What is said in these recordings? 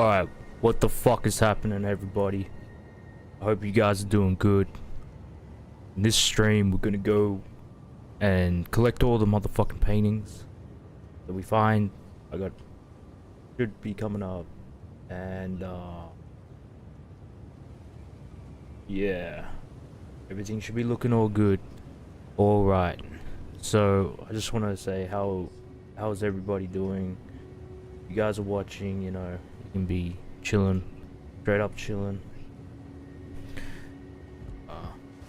Alright, what the fuck is happening, everybody? I hope you guys are doing good. In this stream, we're gonna go and collect all the motherfucking paintings that we find. Should be coming up. And, yeah. Everything should be looking all good. Alright. So, I just want to say how's everybody doing? You guys are watching, you know, you can be chilling, straight up chilling.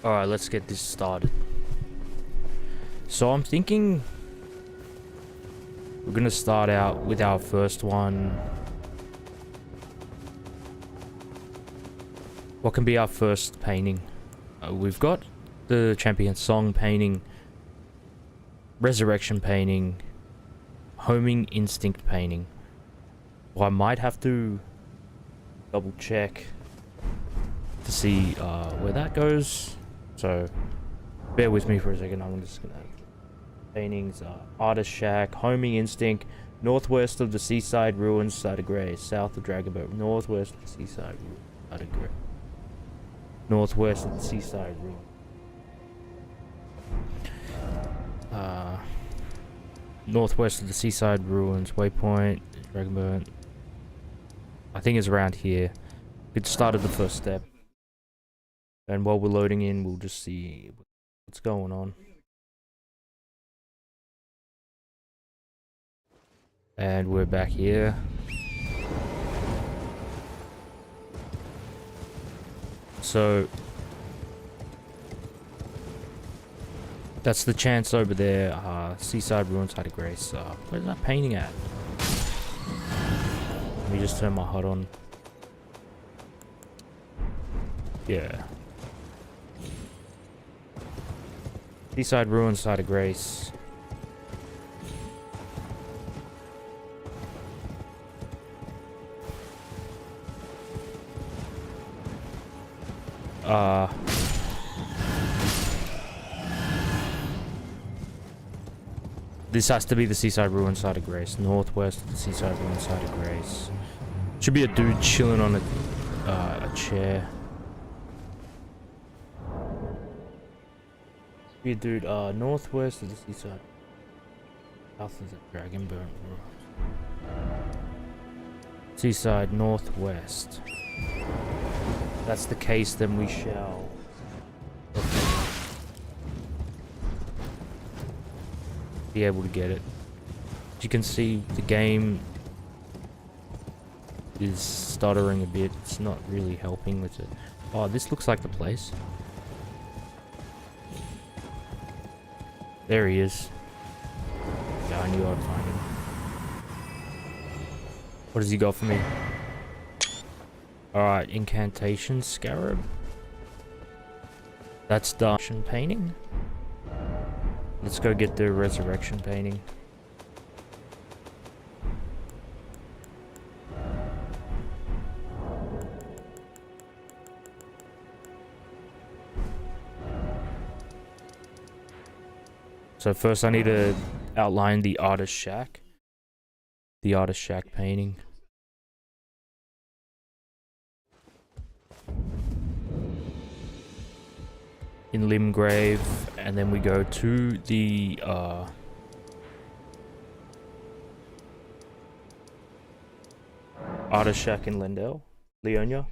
Alright, let's get this started. So I'm thinking we're gonna start out with our first one. What can be our first painting? We've got the Champion Song painting, Resurrection painting, Homing Instinct painting. Well, I might have to double check to see where that goes. So bear with me for a second. I'm just gonna paintings, Artist Shack, Homing Instinct, northwest of the Seaside Ruins, Side of Grey, south of Dragonboat, northwest of the Seaside Ruins, Side of Grey, northwest of the Seaside Ruins. Northwest of the Seaside Ruins, waypoint, Dragonboat. I think it's around here. It started the first step. And while we're loading in, we'll just see what's going on. And we're back here. So that's the chance over there. Seaside Ruins, Side of Grace. Where's that painting at? Let me just turn my HUD on. Yeah. Seaside Ruins, Side of Grace. This has to be the Seaside Ruins, Side of Grace. Northwest of the Seaside Ruins, Side of Grace. Should be a dude chilling on a chair. Be a dude, northwest of the Seaside. South of the Dragonboat. Seaside northwest. If that's the case, then we shall be able to get it. As you can see, the game is stuttering a bit. It's not really helping with it. Oh, this looks like the place. There he is. Yeah, I knew I'd find him. What does he got for me? Alright, Incantation Scarab. That's done. Painting. Let's go get the Resurrection painting. So first I need to outline the Artist Shack. The Artist Shack painting. In Limgrave, and then we go to the Artist Shack in Lendell, Leonia.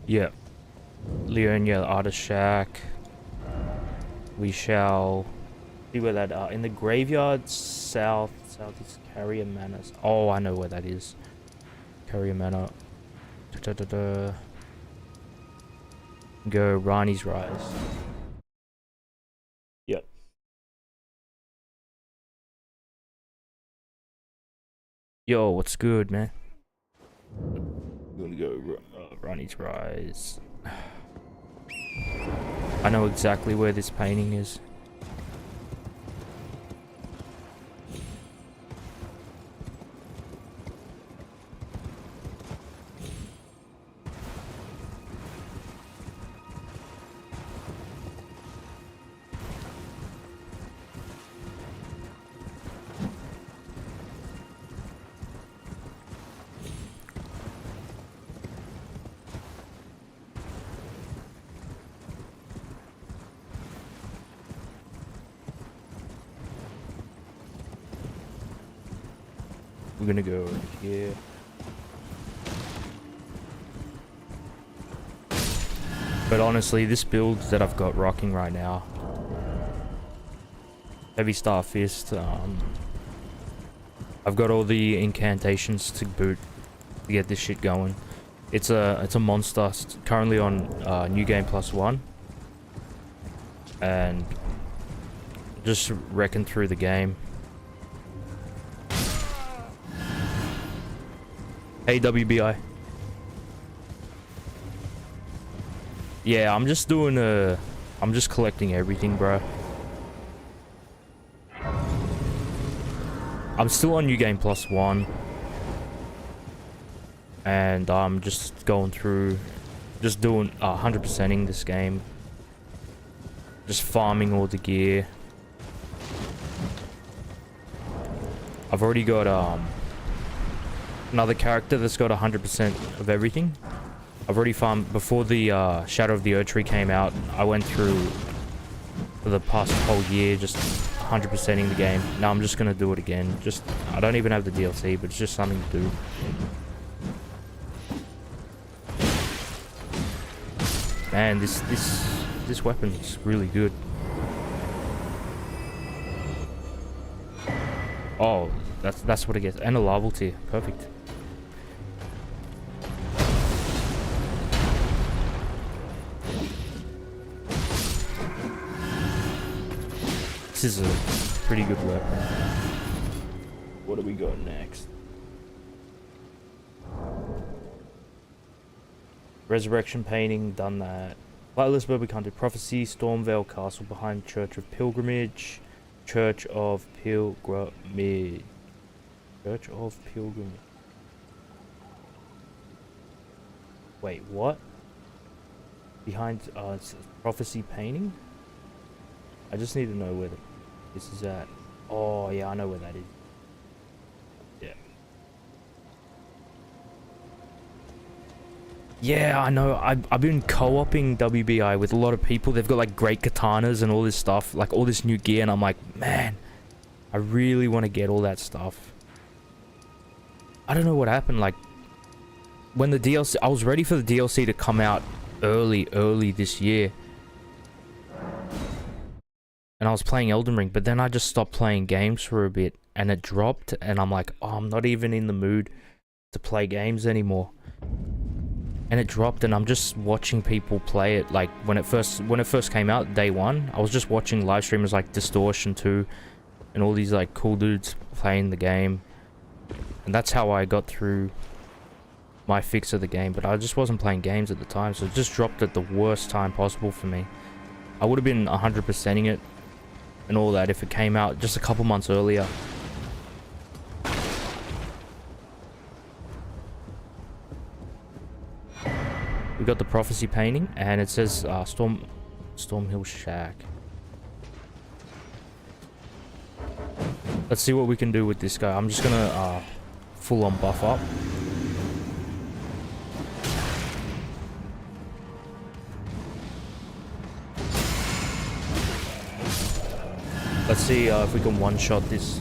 Yeah, Leonia Artist Shack. We shall see where that are. In the graveyard, southeast Carrier Manor. Oh, I know where that is. Carrier Manor. Go Rani's Rise. Yep. Yo, what's good, man? I'm gonna go Rani's Rise. I know exactly where this painting is. we're gonna go over here. But honestly, this build that I've got rocking right now, Heavy Star Fist, I've got all the incantations to boot to get this shit going. It's a monster currently on New Game +1, and just wrecking through the game. Hey WBI. Yeah, I'm just doing I'm just collecting everything, bro. I'm still on New Game +1. And I'm just going through, just doing 100%ing this game. Just farming all the gear. I've already got another character that's got 100% of everything. I've already farmed before the Shadow of the Erdtree came out. I went through for the past whole year just 100%ing the game. Now I'm just gonna do it again. Just I don't even have the DLC, but it's just something to do. Man, this weapon is really good. Oh, that's what it gets, and a lava tier, perfect. This is a pretty good weapon. What do we got next? Resurrection Painting, done that. Lightless Bird, we can't do. Prophecy, Stormvale Castle behind Church of Pilgrimage. Church of Pilgrimage. Church of Pilgrimage. Wait, what? Behind it's Prophecy Painting? I just need to know where this is at. Oh yeah, I know where that is. Yeah. Yeah, I know. I've been co-oping WBI with a lot of people. They've got like great katanas and all this stuff, like all this new gear, and I'm like, man, I really want to get all that stuff. I don't know what happened. Like when the DLC, I was ready for the DLC to come out early this year, and I was playing Elden Ring, but then I just stopped playing games for a bit, and it dropped, and I'm like, oh, I'm not even in the mood to play games anymore. And it dropped, and I'm just watching people play it. Like when it first came out, day one, I was just watching live streamers like Distortion 2 and all these like cool dudes playing the game, and that's how I got through my fix of the game. But I just wasn't playing games at the time, so it just dropped at the worst time possible for me. I would have been 100%ing it and all that if it came out just a couple months earlier. We got the Prophecy Painting, and it says Stormhill Shack. Let's see what we can do with this guy. I'm just gonna full on buff up. Let's see if we can one-shot this.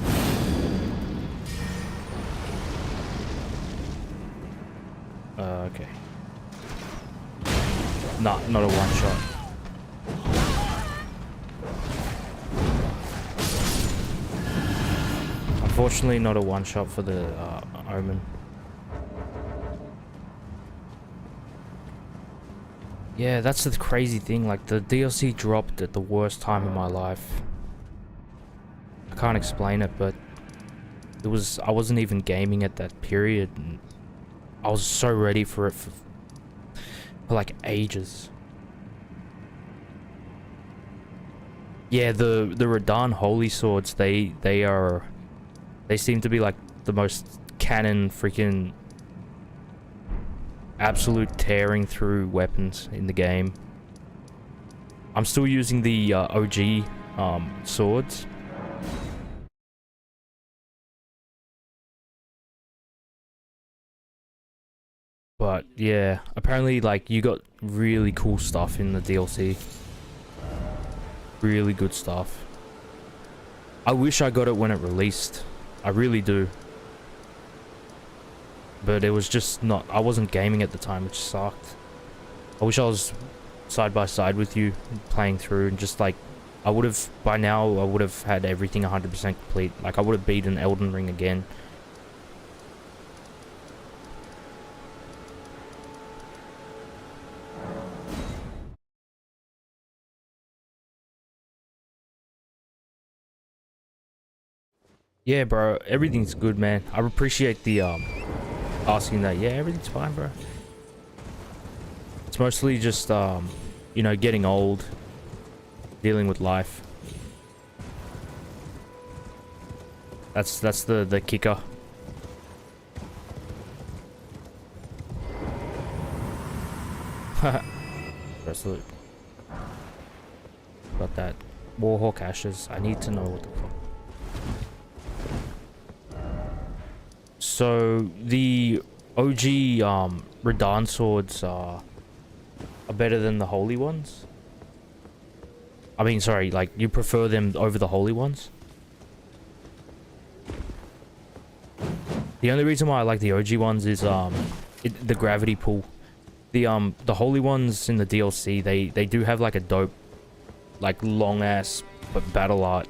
Okay. Nah, not a one-shot. Unfortunately, not a one-shot for the Omen. Yeah, that's the crazy thing. Like, the DLC dropped at the worst time in my life. I can't explain it, but I wasn't even gaming at that period, and I was so ready for it for like ages. Yeah, the Radahn Holy Swords, they seem to be like the most canon freaking absolute tearing through weapons in the game. I'm still using the OG swords. But yeah, apparently like you got really cool stuff in the DLC. Really good stuff. I wish I got it when it released. I really do. but it was just not, I wasn't gaming at the time, which sucked. I wish I was side by side with you playing through, and just like, I would have, by now I would have had everything 100% complete. Like I would have beaten Elden Ring again. Yeah, bro, everything's good, man. I appreciate the asking that. Yeah, everything's fine, bro. It's mostly just you know, getting old, dealing with life. That's the kicker. First look. Got that Warhawk ashes. I need to know what the fuck. So the OG Radahn swords are better than the holy ones. I mean, sorry, like you prefer them over the holy ones? The only reason why I like the OG ones is the gravity pull. The holy ones in the DLC, they do have like a dope, like long ass but battle art.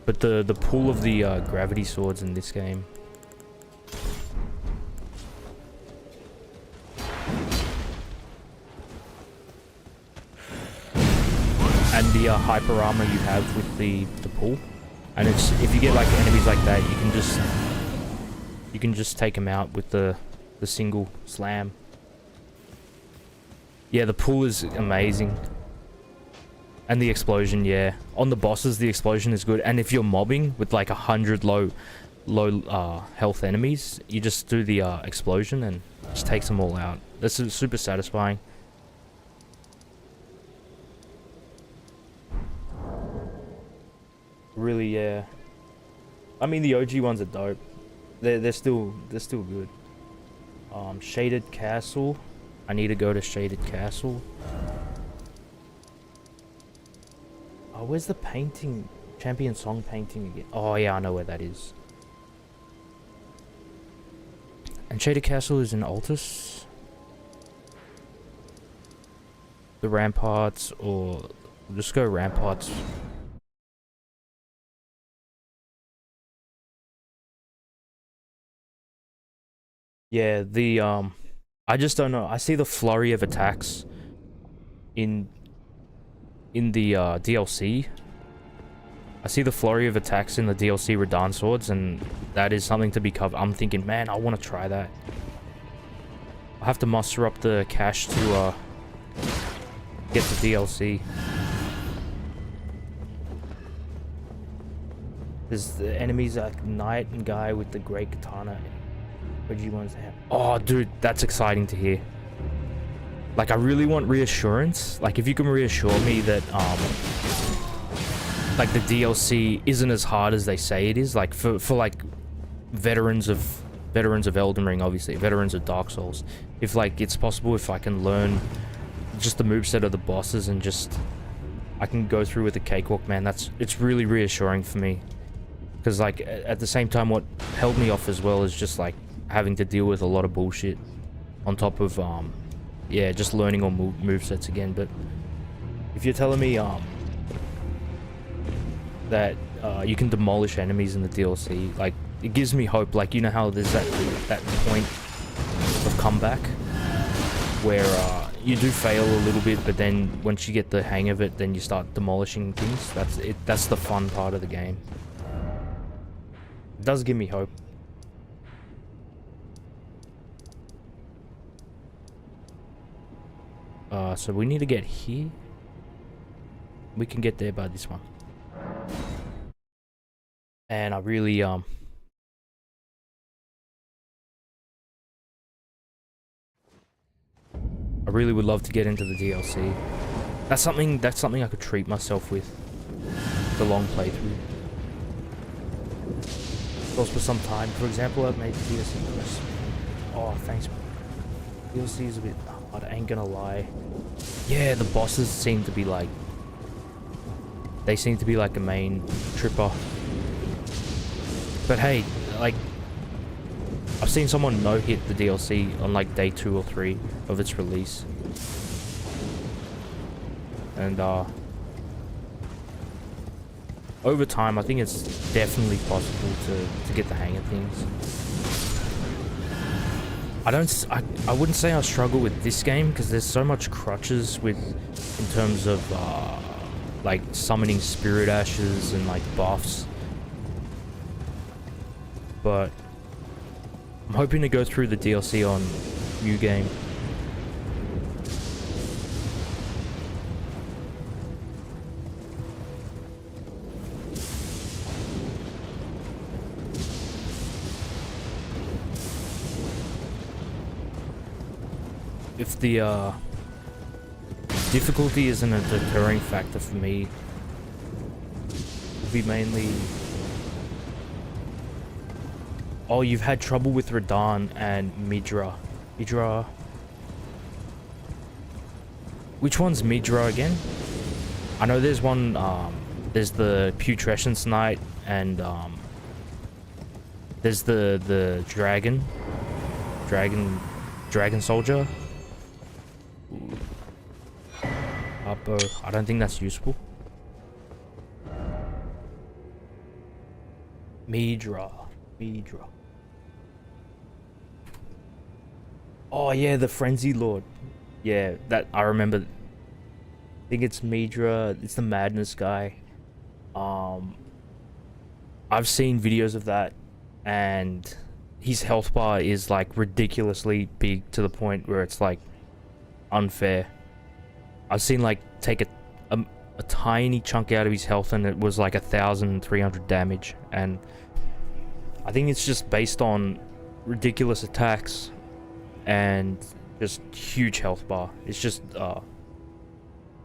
But the pull of the gravity swords in this game, and the hyper armor you have with the pull, and it's, if you get like enemies like that, you can just take them out with the single slam. Yeah, the pull is amazing. And the explosion, yeah. On the bosses, the explosion is good. And if you're mobbing with like 100 low health enemies, you just do the explosion and just takes them all out. This is super satisfying. Really, yeah. I mean, the OG ones are dope. They're still good. Shaded Castle. I need to go to Shaded Castle. Oh, where's the painting? Champion Song painting again? Oh yeah, I know where that is. And Shaded Castle is in Altus. The Ramparts, or just go Ramparts. Yeah, the I just don't know. I see the flurry of attacks in the DLC. I see the flurry of attacks in the DLC Radahn swords, and that is something to be covered. I'm thinking, man, I want to try that. I have to muster up the cash to get the DLC. There's the enemies like Knight and Guy with the great katana. OG ones have. Oh, dude, that's exciting to hear. Like, I really want reassurance. Like, if you can reassure me that, like, the DLC isn't as hard as they say it is. Like, for like, veterans of Elden Ring, obviously. Veterans of Dark Souls. If, like, it's possible if I can learn just the moveset of the bosses and just... I can go through with a cakewalk, man. It's really reassuring for me. Because, like, at the same time, what held me off as well is just, like, having to deal with a lot of bullshit. On top of, yeah, just learning all movesets again. But if you're telling me that you can demolish enemies in the DLC, like, it gives me hope. Like, you know how there's that point of comeback where you do fail a little bit, but then once you get the hang of it, then you start demolishing things. That's the fun part of the game. It does give me hope. So we need to get here. We can get there by this one. And I really I really would love to get into the DLC. That's something I could treat myself with. The long playthrough. Calls for some time. For example, I've made the DLC quest. Oh, thanks. DLC is a bit hard, I ain't gonna lie. Yeah, the bosses seem to be like... They seem to be like a main tripper. But hey, like... I've seen someone no-hit the DLC on like day 2 or 3 of its release. And over time, I think it's definitely possible to get the hang of things. I wouldn't say I struggle with this game because there's so much crutches with in terms of like summoning spirit ashes and like buffs. But I'm hoping to go through the DLC on New Game. If the difficulty isn't a deterring factor for me, it'll be mainly... Oh, you've had trouble with Radahn and Midra. Midra... Which one's Midra again? I know there's one, there's the Putrescence Knight and, there's the Dragon Soldier. Upper, I don't think that's useful. Midra. Oh yeah, the Frenzy Lord. Yeah, that I remember. I think it's Midra. It's the Madness guy. I've seen videos of that, and his health bar is like ridiculously big to the point where it's like unfair. I've seen like take a tiny chunk out of his health and it was like 1,300 damage, and I think it's just based on ridiculous attacks and just huge health bar. It's just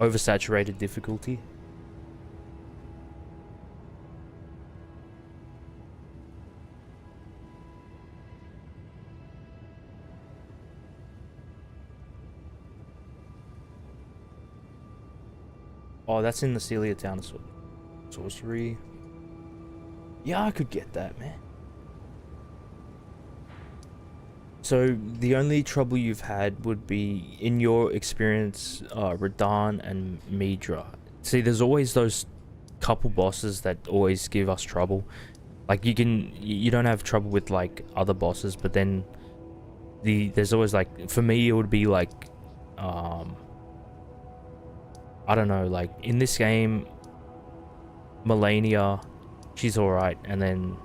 oversaturated difficulty. Oh, that's in the Celia Town Sorcery. Yeah, I could get that, man. So, the only trouble you've had would be, in your experience, Radahn and Midra. See, there's always those couple bosses that always give us trouble. Like, you don't have trouble with, like, other bosses, but then there's always, like, for me, it would be, like, I don't know, like, in this game, Melania, she's alright, and then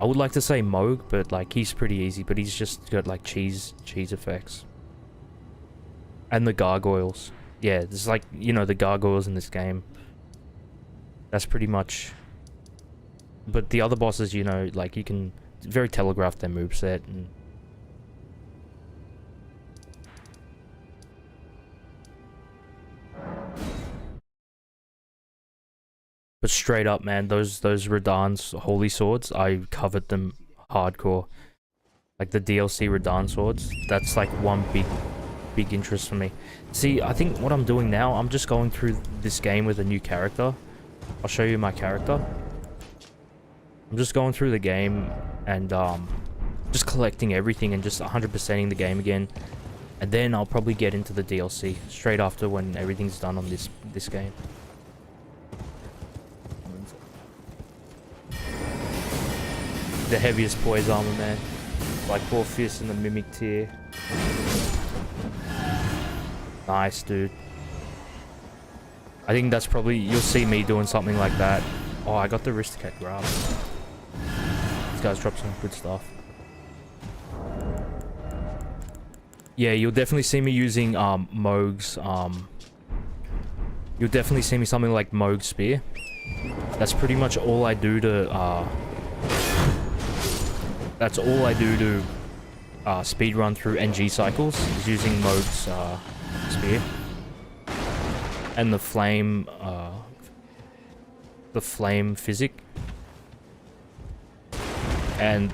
I would like to say Moog, but, like, he's pretty easy, but he's just got, like, cheese effects. And the gargoyles. Yeah, there's, like, you know, the gargoyles in this game. That's pretty much... But the other bosses, you know, like, you can very telegraph their moveset, and... But straight up, man, those Radahn's holy swords, I covered them hardcore. Like the DLC Radahn swords, that's like one big interest for me. See, I think what I'm doing now, I'm just going through this game with a new character. I'll show you my character. I'm just going through the game and just collecting everything and just 100%ing the game again. And then I'll probably get into the DLC straight after when everything's done on this game. The heaviest poise armor, man. Like Orpheus in the Mimic tier. Nice, dude. I think that's probably... You'll see me doing something like that. Oh, I got the Aristocat grab. These guys drop some good stuff. Yeah, you'll definitely see me using Moog's... You'll definitely see me something like Moog's Spear. That's pretty much all I do to... That's all I do to speedrun through NG cycles, is using Moog's Spear. And the flame physic. And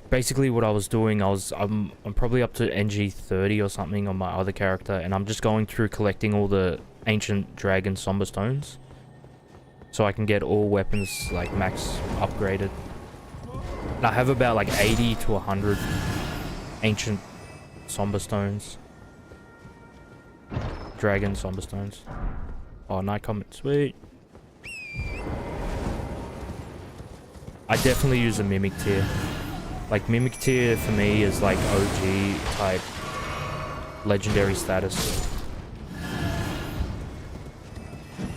basically what I was doing, I'm probably up to NG 30 or something on my other character, and I'm just going through collecting all the ancient dragon somber stones, so I can get all weapons like max upgraded. I have about like 80 to 100 ancient somber stones. Dragon somber stones. Oh, night comment, sweet. I definitely use a mimic tier. Like mimic tier for me is like OG type legendary status.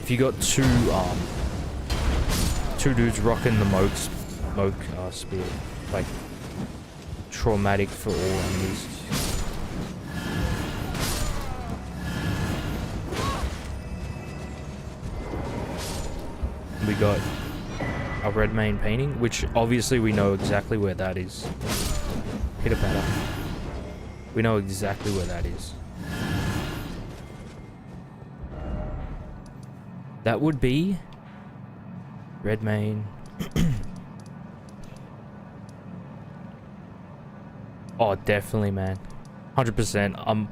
If you got two dudes rocking the smoke spear, like traumatic for all enemies. We got a red main painting, which obviously we know exactly where that is. Hit a better. We know exactly where that is. That would be red main. Oh, definitely, man. 100%.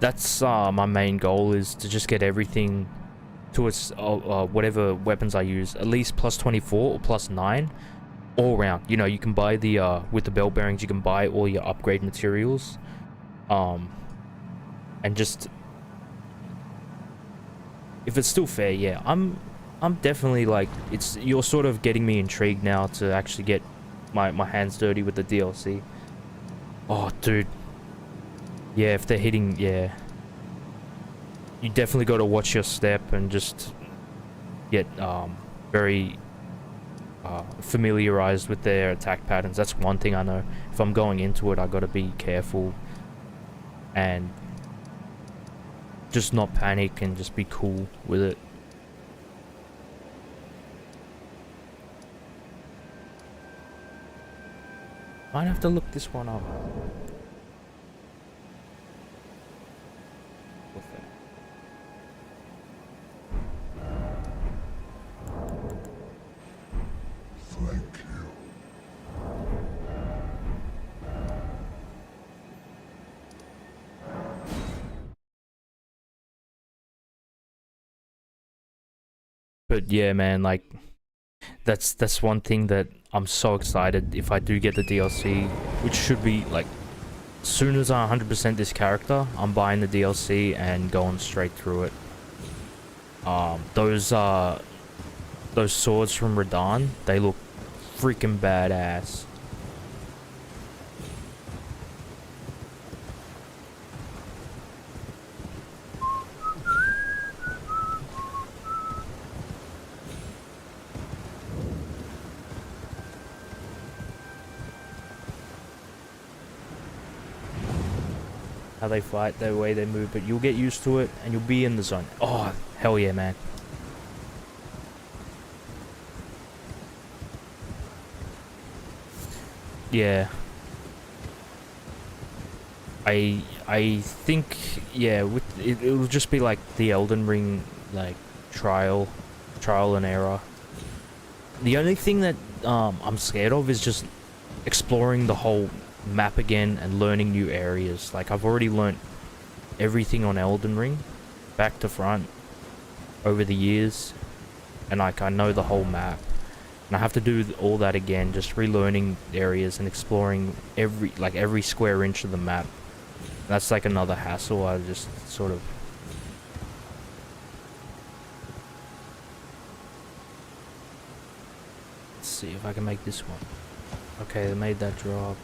That's my main goal, is to just get everything to its whatever weapons I use, at least plus 24 or plus 9 all around. You know, you can buy the with the bell bearings, you can buy all your upgrade materials, and just, if it's still fair, yeah, I'm definitely like, you're sort of getting me intrigued now to actually get my hands dirty with the DLC. Oh, dude. Yeah, if they're hitting, yeah. You definitely got to watch your step and just get very familiarized with their attack patterns. That's one thing I know. If I'm going into it, I got to be careful and just not panic and just be cool with it. Might have to look this one up. But yeah, man, like that's one thing that I'm so excited if I do get the DLC, which should be like, as soon as I 100% this character, I'm buying the DLC and going straight through it. Those swords from Radahn, they look freaking badass. How they fight, the way they move, but you'll get used to it and you'll be in the zone. Oh, hell yeah, man. Yeah. I think, yeah, with it'll just be like the Elden Ring, like trial and error. The only thing that I'm scared of is just exploring the whole map again and learning new areas. Like, I've already learnt everything on Elden Ring, back to front, over the years, and like I know the whole map, and I have to do all that again, just relearning areas and exploring every square inch of the map. That's like another hassle. I just sort of, let's see if I can make this one. Okay, they made that drop.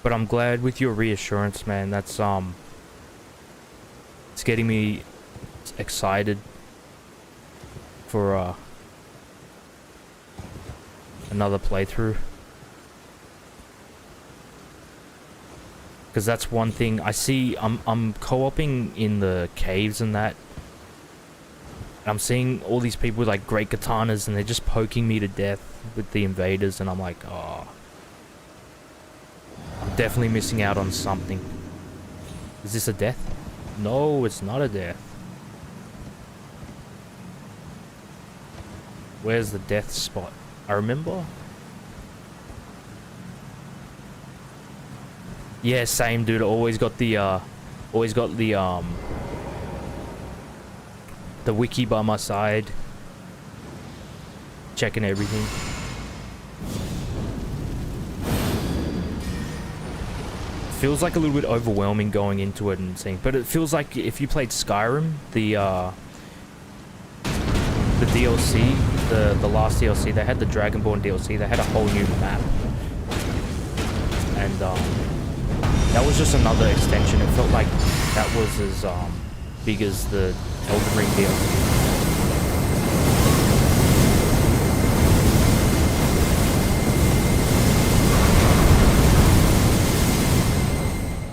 But I'm glad with your reassurance, man. That's it's getting me excited for another playthrough. Because that's one thing I see. I'm co-oping in the caves and that. I'm seeing all these people with like great katanas and they're just poking me to death with the invaders, and I'm like, oh, I'm definitely missing out on something. Is this a death? No, it's not a death. Where's the death spot? I remember. Yeah, same dude. Always got the wiki by my side. checking everything. Feels like a little bit overwhelming going into it and seeing, but it feels like if you played Skyrim, the DLC, the last DLC, they had the Dragonborn DLC, they had a whole new map, and that was just another extension. It felt like that was as big as the Elden Ring DLC.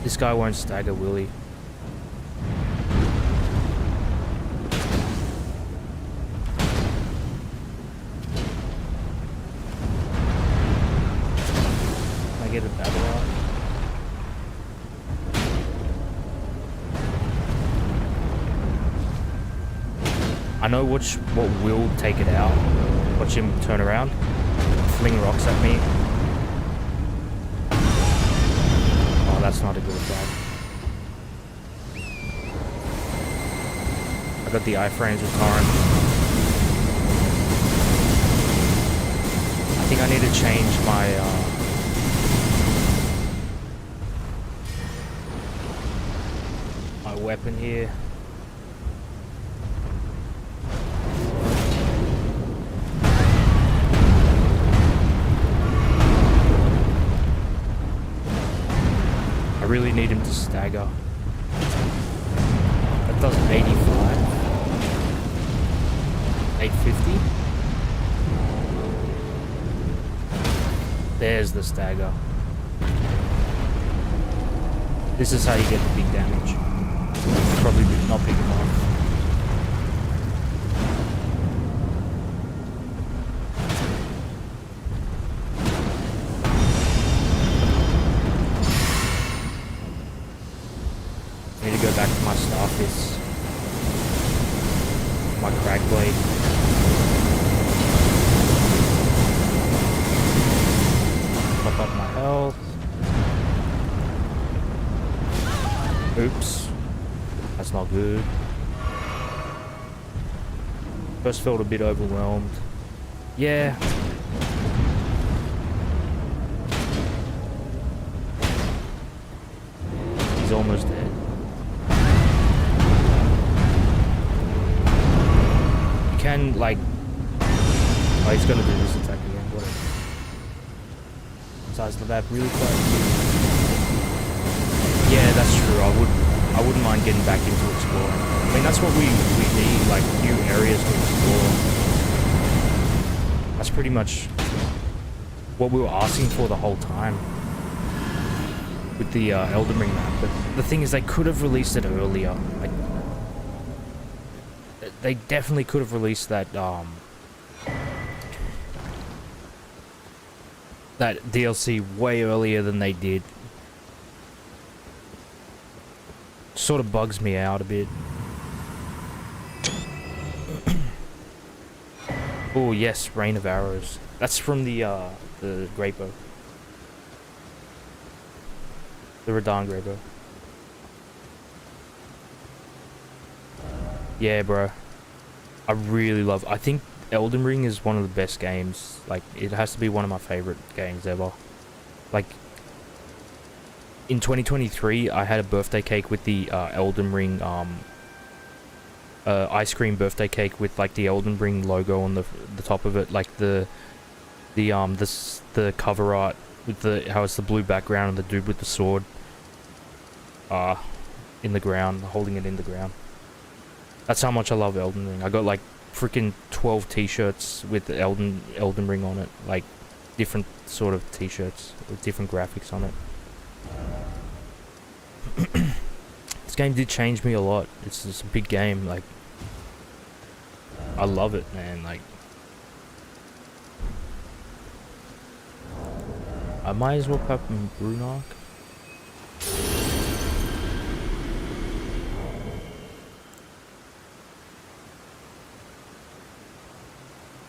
This guy won't stagger, will he? Can I get a battle out? I know what will take it out. Watch him turn around, fling rocks at me. Oh, that's not a good attack. I got the iframes with Torrent. I think I need to change my weapon here. I really need him to stagger. That does 85. 850. There's the stagger. This is how you get the big damage. Probably not big enough. Back to my Starfist. My Crag Blade. Top up my health. Oops. That's not good. First felt a bit overwhelmed. Yeah. He's almost dead. Can like, oh, he's gonna do this attack again. Whatever. Size the map really quick. Yeah, that's true. I wouldn't mind getting back into exploring. I mean, that's what we need, like new areas to explore. That's pretty much what we were asking for the whole time with the Elden Ring map. But the thing is, they could have released it earlier. Like, they definitely could have released that that DLC way earlier than they did. Sort of bugs me out a bit. Oh yes, Rain of Arrows. That's from the Great Bow. The Radahn Great Bow. Yeah, bro. I really love... I think Elden Ring is one of the best games. Like, it has to be one of my favorite games ever. Like, in 2023, I had a birthday cake with the Elden Ring, ice cream birthday cake with, like, the Elden Ring logo on the top of it. Like, the cover art with how it's the blue background and the dude with the sword. In the ground, holding it in the ground. That's how much I love Elden Ring. I got like freaking 12 t-shirts with the Elden Ring on it. Like different sort of t-shirts with different graphics on it. This game did change me a lot. It's just a big game. Like, I love it, man. Like, I might as well pop in Brunark.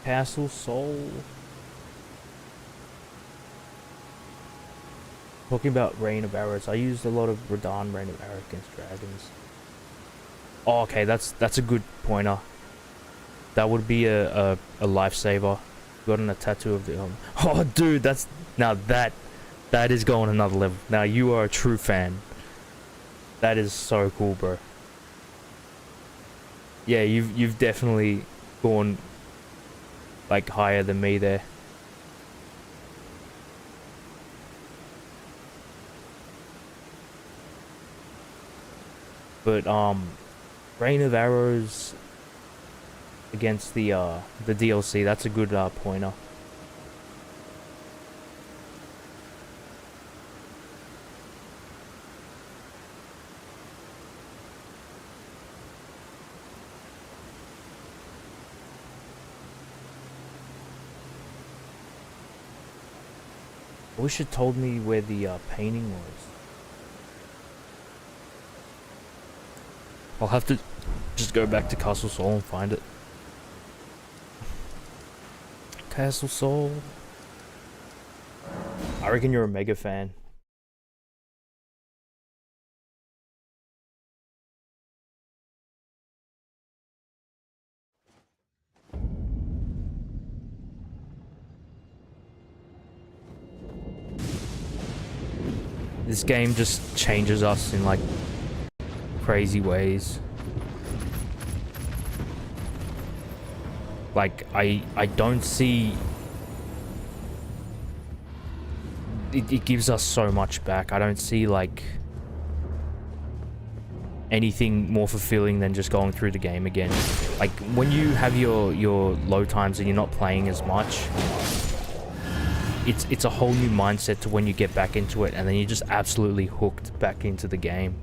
Castle Soul. Talking about Rain of Arrows, I used a lot of Radahn Rain of Arrows against dragons. Oh, okay, that's a good pointer. That would be a lifesaver Gotten a tattoo of the Oh, dude, that's now that is going another level. Now you are a true fan. That is so cool, bro. Yeah, you've definitely gone like higher than me there. But Rain of Arrows against the DLC, that's a good pointer. I wish it told me where the painting was. I'll have to just go back to Castle Sol and find it. Castle Sol. I reckon you're a mega fan. This game just changes us in like crazy ways. Like I don't see it gives us so much back. I don't see like anything more fulfilling than just going through the game again. Like when you have your low times and you're not playing as much, it's a whole new mindset to when you get back into it, and then you're just absolutely hooked back into the game.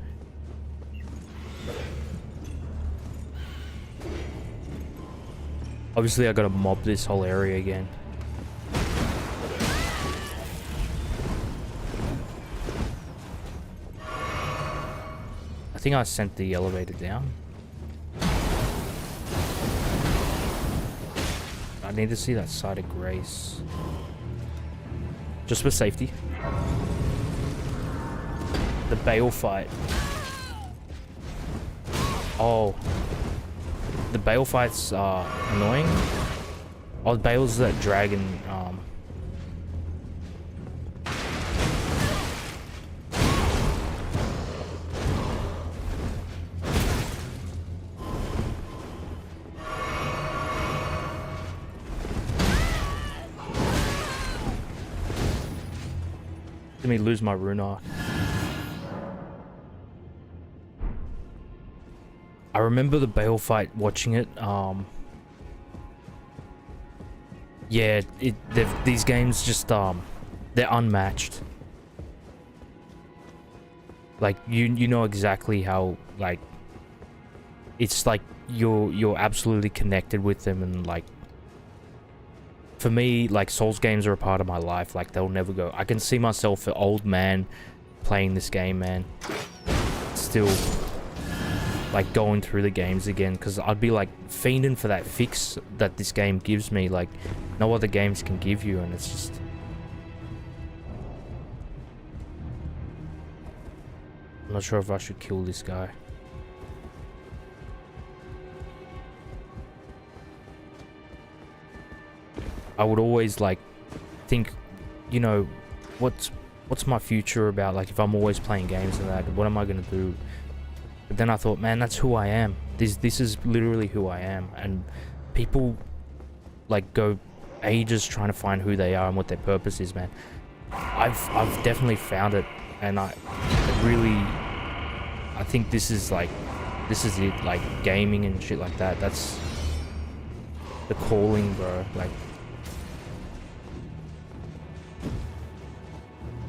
Obviously I gotta mob this whole area again. I think I sent the elevator down. I need to see that side of grace. Just for safety. The Bale fight. Oh. The Bale fight's annoying. Oh, Bale's that dragon. Let me lose my rune arc. I remember the Bale fight, watching it. Yeah, these games just they're unmatched. Like you know exactly how, like, it's like you're absolutely connected with them, and like for me, like Souls games are a part of my life. Like they'll never go. I can see myself, an old man, playing this game, man. Still like going through the games again, because I'd be like fiending for that fix that this game gives me, like no other games can give you, and it's just I'm not sure if I should kill this guy. I would always like think, you know, what's my future about? Like if I'm always playing games and that, what am I gonna do? But then I thought, man, that's who I am. This is literally who I am. And people like go ages trying to find who they are and what their purpose is, man. I've definitely found it, and I think this is it, like gaming and shit like that. That's the calling, bro. Like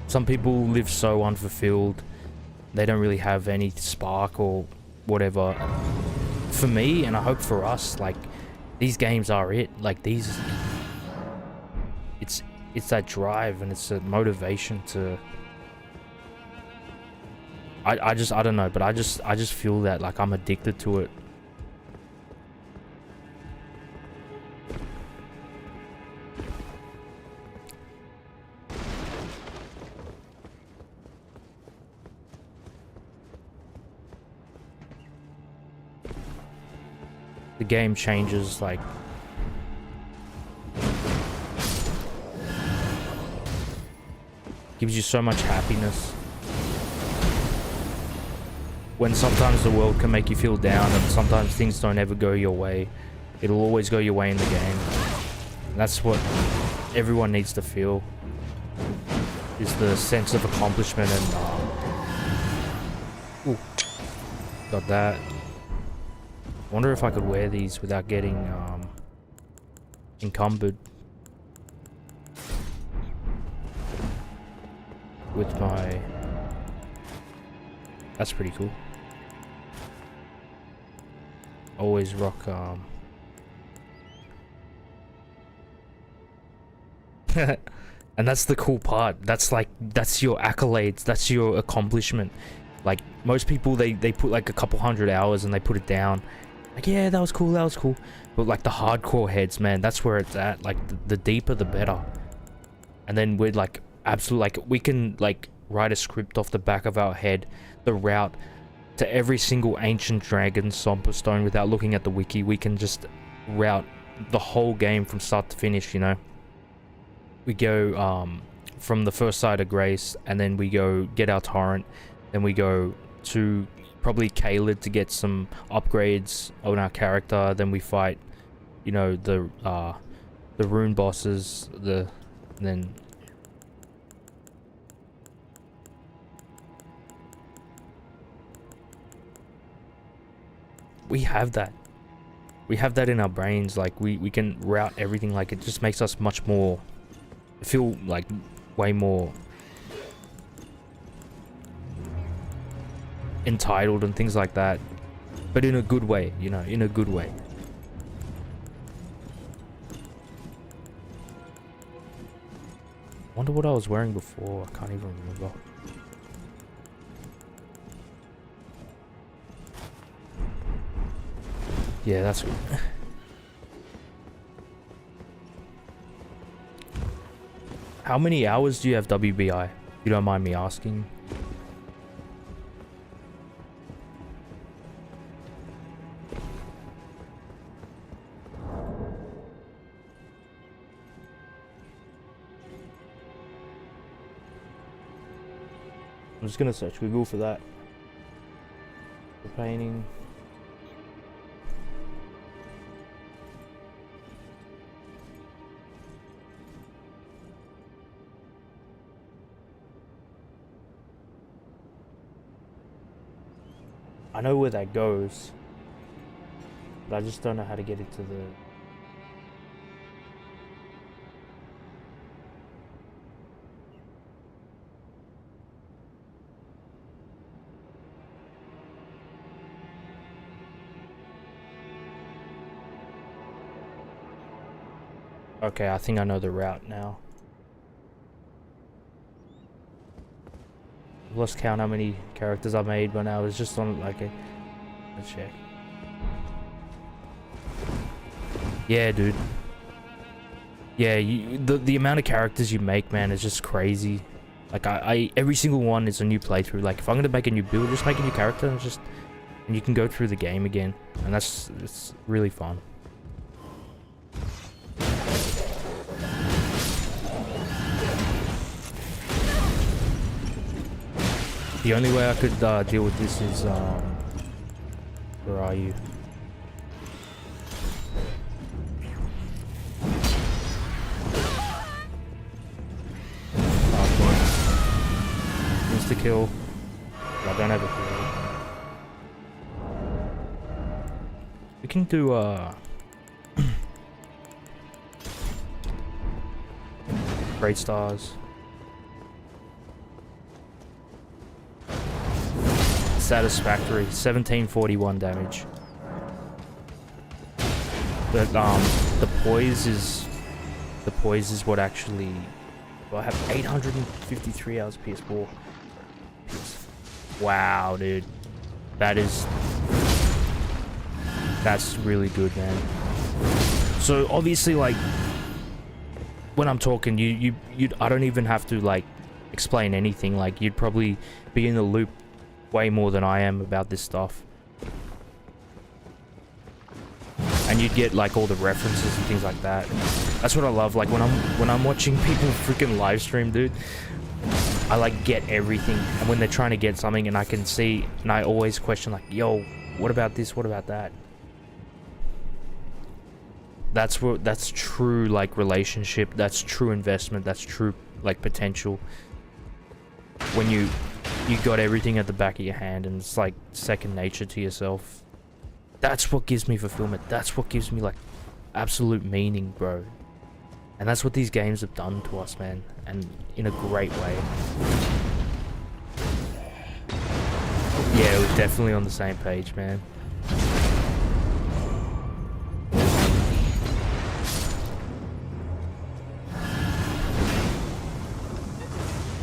some people live so unfulfilled. They don't really have any spark or whatever. For me, and I hope for us, like these games are it. Like these, it's that drive and it's a motivation to. I don't know, but I just feel that like I'm addicted to it. The game changes like Gives you so much happiness. When sometimes the world can make you feel down and sometimes things don't ever go your way, it'll always go your way in the game. And that's what everyone needs to feel, is the sense of accomplishment. And ooh, got that. I wonder if I could wear these without getting encumbered with my... That's pretty cool. Always rock and that's the cool part. That's like, that's your accolades, that's your accomplishment. Like most people, they put like a couple 100 hours and they put it down. Like, yeah, that was cool, that was cool. But like the hardcore heads, man, that's where it's at. Like the deeper the better. And then we're like absolute, like we can like write a script off the back of our head, the route to every single ancient dragon Somber Stone without looking at the wiki. We can just route the whole game from start to finish, you know. We go from the first side of Grace, and then we go get our torrent, then we go to probably Caelid to get some upgrades on our character, then we fight, you know, the rune bosses, then we have that in our brains. Like we can route everything. Like it just makes us much more, feel like way more entitled and things like that, but in a good way, you know, in a good way. Wonder what I was wearing before. I can't even remember. Yeah, that's good. How many hours do you have WBI? If you don't mind me asking. I'm just gonna search Google for that. The painting. I know where that goes, but I just don't know how to get it to the... Okay, I think I know the route now. I've lost count how many characters I made when I was just on like a... Let's check. Yeah, dude. Yeah, the amount of characters you make, man, is just crazy. Like I every single one is a new playthrough. Like if I'm gonna make a new build, just make a new character and just, and you can go through the game again, and it's really fun. The only way I could deal with this is, where are you? Insta kill. I don't have a kill. We can do great stars. Satisfactory. 1741 damage. But the poise is what actually... Well, I have 853 hours PS4. Wow, dude. That's really good, man. So obviously, like, when I'm talking, I don't even have to like explain anything. Like, you'd probably be in the loop way more than I am about this stuff, and you'd get like all the references and things like that. That's what I love. Like when I'm watching people freaking live stream, dude. I like get everything, and when they're trying to get something and I can see, and I always question like, yo, what about this, what about that? That's true like relationship, that's true investment, that's true like potential. When you got everything at the back of your hand and it's like second nature to yourself. That's what gives me fulfillment. That's what gives me like absolute meaning, bro. And that's what these games have done to us, man, and in a great way. Yeah, we're definitely on the same page, man.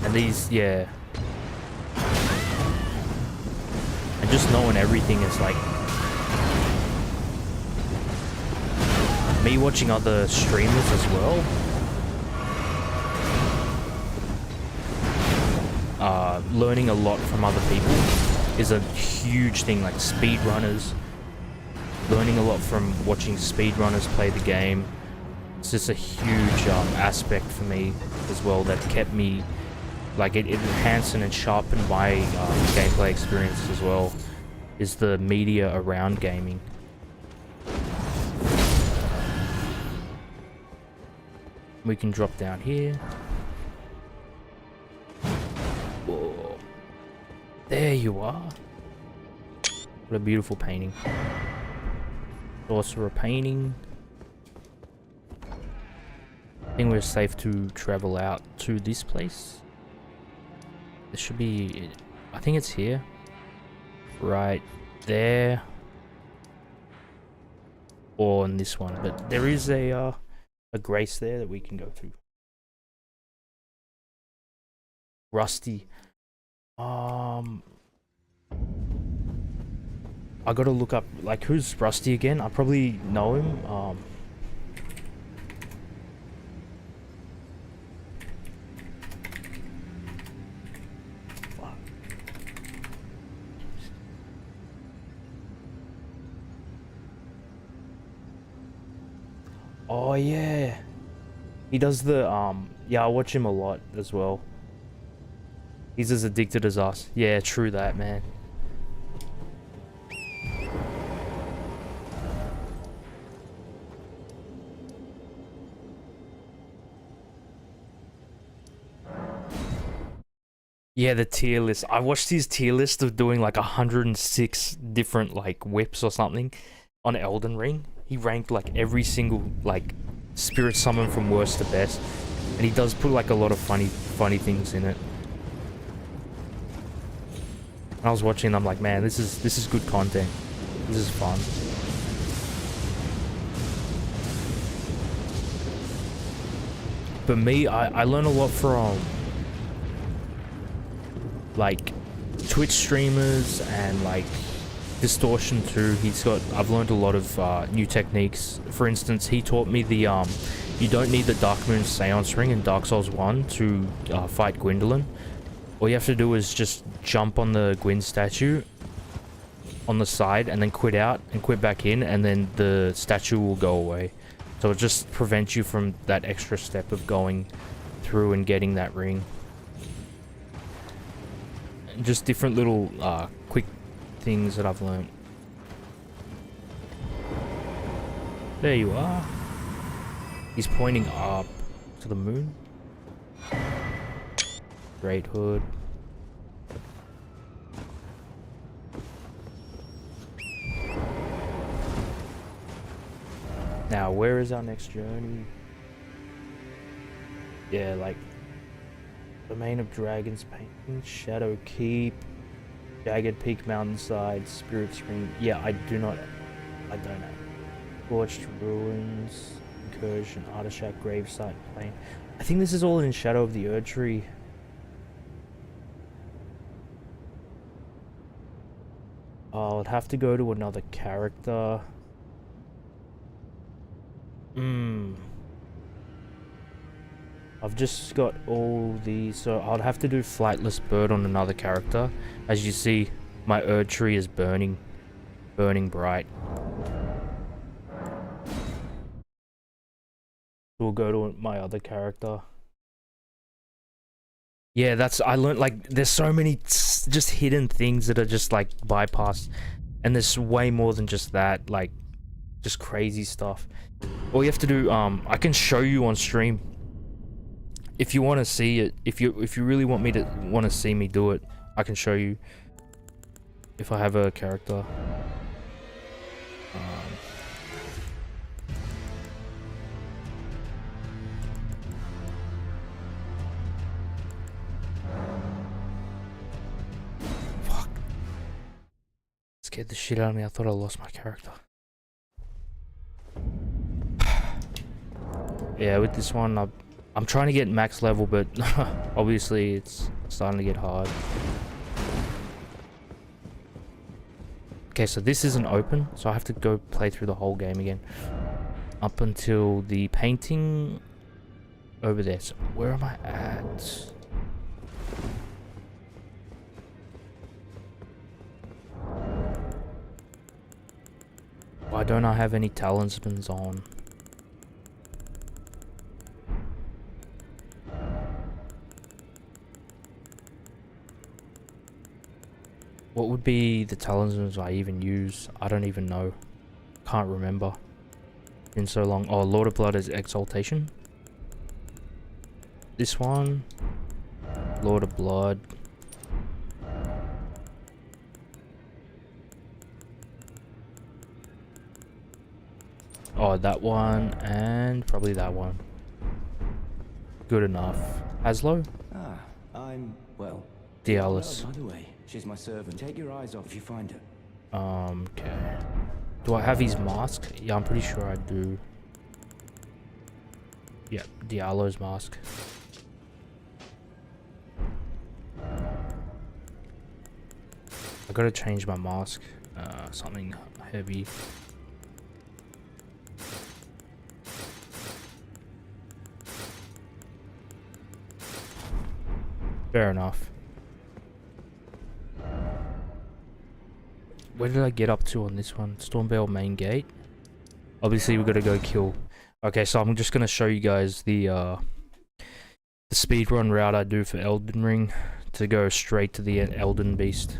And these, yeah. And just knowing everything is like... me watching other streamers as well. Learning a lot from other people is a huge thing, like speedrunners. Learning a lot from watching speedrunners play the game. It's just a huge aspect for me as well that kept me... like it enhanced and sharpened my gameplay experience as well, is the media around gaming. We can drop down here. Whoa. There you are. What a beautiful painting. Sorcerer painting. I think we're safe to travel out to this place. This should be... I think it's here. Right there. Or on this one. But there is a grace there that we can go to. Rusty. I gotta look up, like, who's Rusty again? I probably know him. Oh yeah, he does the yeah, I watch him a lot as well. He's as addicted as us. Yeah, true that, man. Yeah, the tier list. I watched his tier list of doing like 106 different like whips or something on Elden Ring. He ranked like every single like spirit summon from worst to best, and he does put like a lot of funny things in it. And I was watching and I'm like, man, this is good content. This is fun. But me, I learn a lot from like Twitch streamers and like Distortion too. I've learned a lot of new techniques. For instance, he taught me the you don't need the Dark Moon Seance Ring in Dark Souls 1 to fight Gwendolyn. All you have to do is just jump on the Gwyn statue on the side and then quit out and quit back in, and then the statue will go away. So it just prevents you from that extra step of going through and getting that ring. Just different little quick things that I've learned. There you are. He's pointing up to the moon. Great hood. Now, where is our next journey? Yeah, like Domain of Dragons Painting, Shadow Keep, Jagged Peak Mountainside, Spirit Spring. Yeah, I don't know. Scorched Ruins, Incursion, Artishack, Gravesite, Plain. I think this is all in Shadow of the Erdtree. I'll have to go to another character. I've just got all these, so I'll have to do Flightless Bird on another character. As you see, my Erdtree is burning bright. We'll go to my other character. Yeah, I learned, like, there's so many just hidden things that are just, like, bypassed. And there's way more than just that, like, just crazy stuff. All you have to do, I can show you on stream. If you want to see it, if you really want to see me do it, I can show you. If I have a character. Fuck. Scared the shit out of me. I thought I lost my character. Yeah, with this one, I'm trying to get max level, but obviously it's starting to get hard. Okay, so this isn't open, so I have to go play through the whole game again. Up until the painting over there. So where am I at? Why don't I have any talismans on? What would be the talismans I even use? I don't even know. Can't remember. Been so long. Oh, Lord of Blood is Exaltation. This one. Lord of Blood. Oh, that one. And probably that one. Good enough. Haslo? Ah, I'm, well... Dialis. By the way, she's my servant. Take your eyes off if you find her. Okay. Do I have his mask? Yeah, I'm pretty sure I do. Yeah, Diallo's mask. I gotta change my mask. Something heavy. Fair enough. Where did I get up to on this one? Stormvale main gate. Obviously, we gotta go kill. Okay, so I'm just gonna show you guys the speedrun route I do for Elden Ring to go straight to the Elden Beast.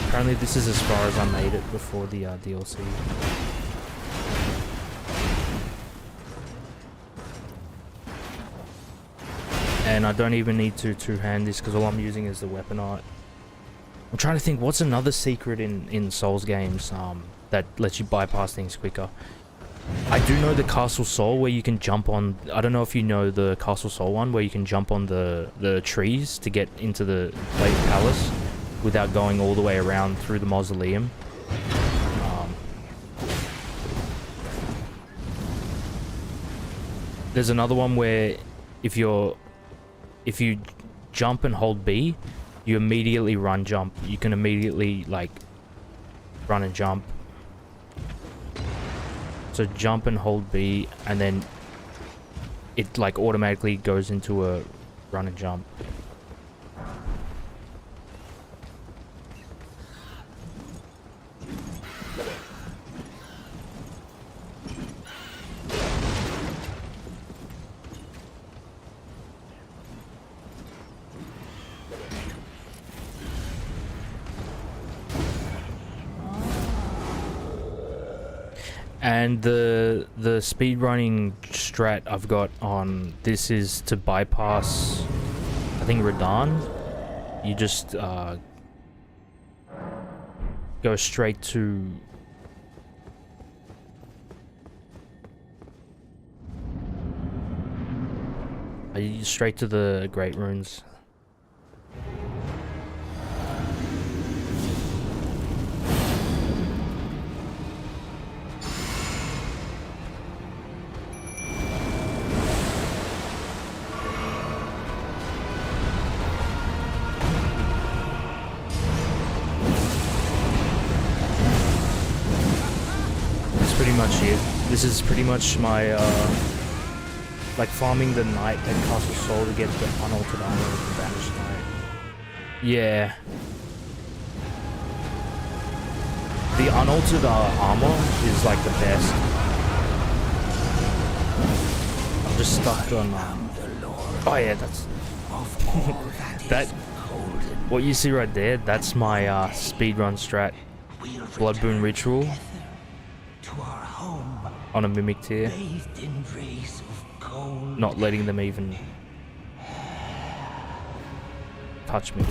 Apparently, this is as far as I made it before the DLC. And I don't even need to two-hand this because all I'm using is the weapon art. I'm trying to think, what's another secret in Souls games that lets you bypass things quicker? I do know the Castle Soul where you can jump on... I don't know if you know the Castle Soul one where you can jump on the trees to get into the Lake Palace without going all the way around through the mausoleum. There's another one where if you jump and hold B, you immediately run jump. You can immediately like run and jump. So jump and hold B, and then it like automatically goes into a run and jump. And the speedrunning strat I've got on this is to bypass, I think, Radahn. You just go straight to the Great Runes. This is pretty much my, like farming the knight at Castle Soul to get the unaltered armor of the Banished Knight. Yeah. The unaltered armor is like the best. just stuck on. Oh yeah, that's that. What you see right there, that's my speedrun strat. Bloodboon ritual on a mimic tier. Not letting them even touch me.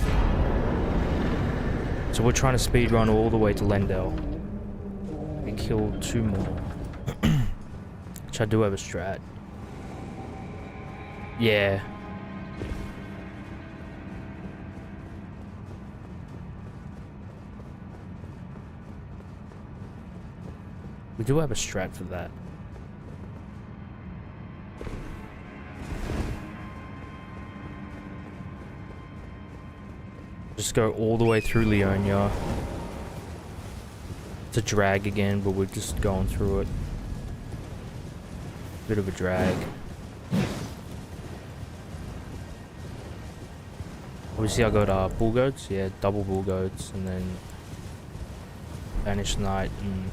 So we're trying to speedrun all the way to Lendel. We killed 2 more. Which I do have a strat. Yeah. We do have a strat for that. Just go all the way through Leonia. It's a drag again, but we're just going through it. Bit of a drag. Obviously I got bull goats, yeah, double bull goats, and then Banished Knight and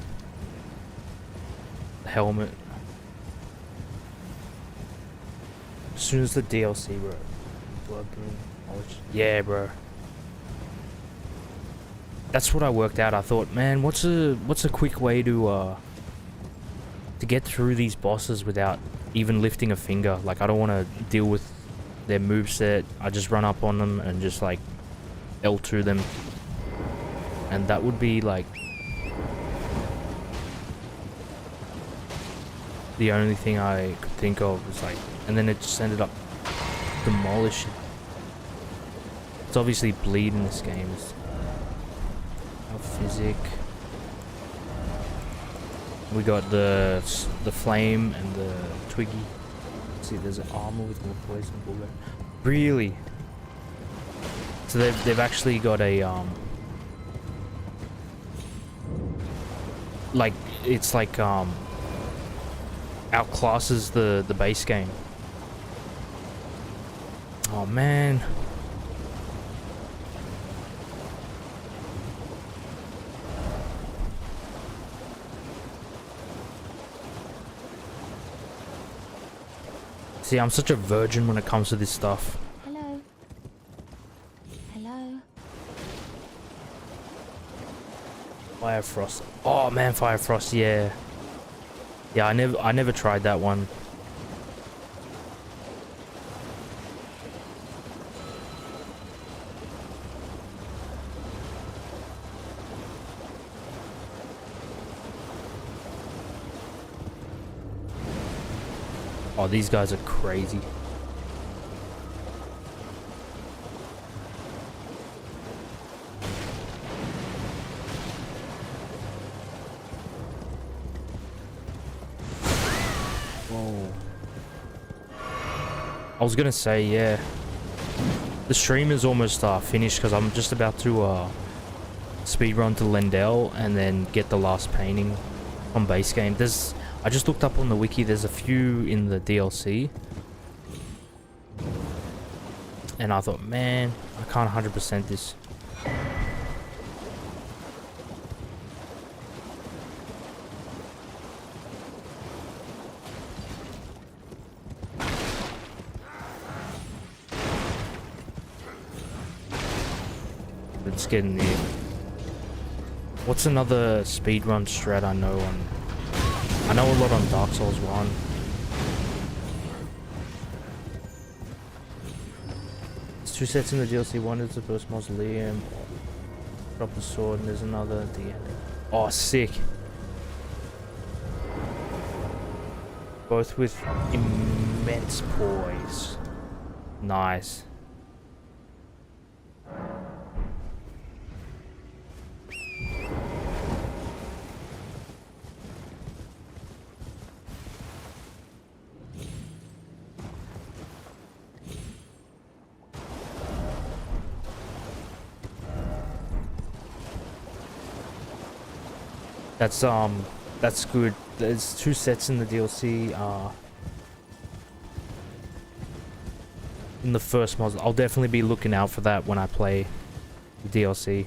the helmet. As soon as the DLC, bro. Bloodboon. Yeah, bro. That's what I worked out. I thought, man, what's a quick way to get through these bosses without even lifting a finger? Like, I don't want to deal with their moveset. I just run up on them and just like L2 them, and that would be like the only thing I could think of. Was like, and then it just ended up demolishing. It's obviously bleed in this game. It's physic. We got the flame and the twiggy. See, there's an armor with more poison bullet. Really? So they've actually got a like, it's like outclasses the base game. Oh man. See, I'm such a virgin when it comes to this stuff. Hello. Hello. Fire Frost. Oh man, Fire Frost, yeah. Yeah, I never tried that one. Oh, these guys are crazy. Whoa. I was gonna say, yeah. The stream is almost finished because I'm just about to speedrun to Lendel and then get the last painting on base game. I just looked up on the wiki, there's a few in the DLC. And I thought, man, I can't 100% this. Let's get in there. What's another speedrun strat I know on... I know a lot on Dark Souls 1. There's 2 sets in the DLC. One is the first mausoleum. Drop the sword, and there's another at the end. Oh, sick. Both with immense poise. Nice. That's good. There's 2 sets in the DLC. In the first mod, I'll definitely be looking out for that when I play the DLC.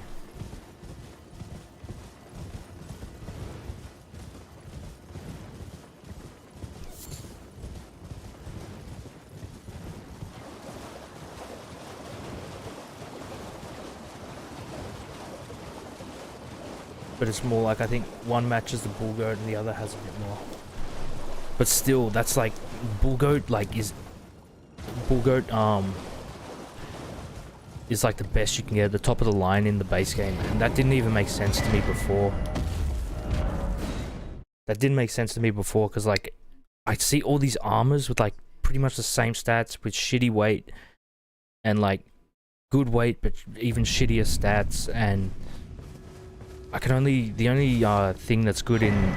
but it's more like I think one matches the bull goat and the other has a bit more. But still, that's like bull goat like is bull goat is like the best you can get, the top of the line in the base game, and that didn't even make sense to me before. That didn't make sense to me before because like I see all these armors with like pretty much the same stats with shitty weight and like good weight but even shittier stats, and I can only the only thing that's good in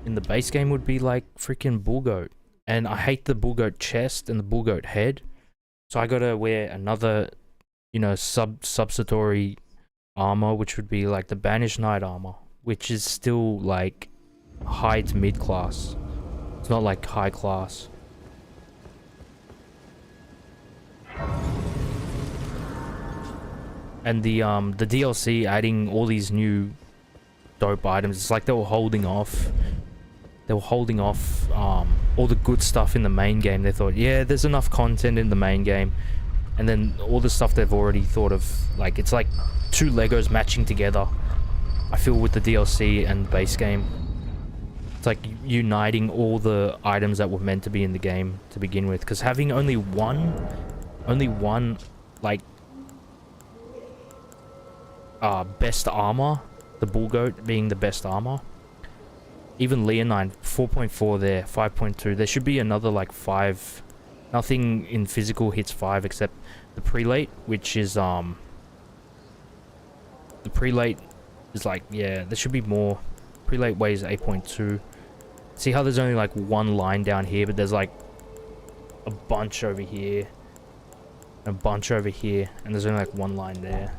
the base game would be like freaking bull goat, and I hate the bull goat chest and the bull goat head, so I gotta wear another, you know, substitutory armor, which would be like the banished knight armor, which is still like high to mid class. It's not like high class. And the DLC adding all these new dope items, it's like they were holding off. They were holding off all the good stuff in the main game. They thought, yeah, there's enough content in the main game. And then all the stuff they've already thought of, like, it's like two Legos matching together, I feel, with the DLC and base game. It's like uniting all the items that were meant to be in the game to begin with. Because having only one, like, best armor, the bull goat being the best armor. Even Leonine, 4.4 there, 5.2. There should be another like 5. Nothing in physical hits 5 except the prelate, which is the prelate is like, yeah, there should be more. Prelate weighs 8.2. See how there's only like one line down here, but there's like a bunch over here, a bunch over here, and there's only like one line there.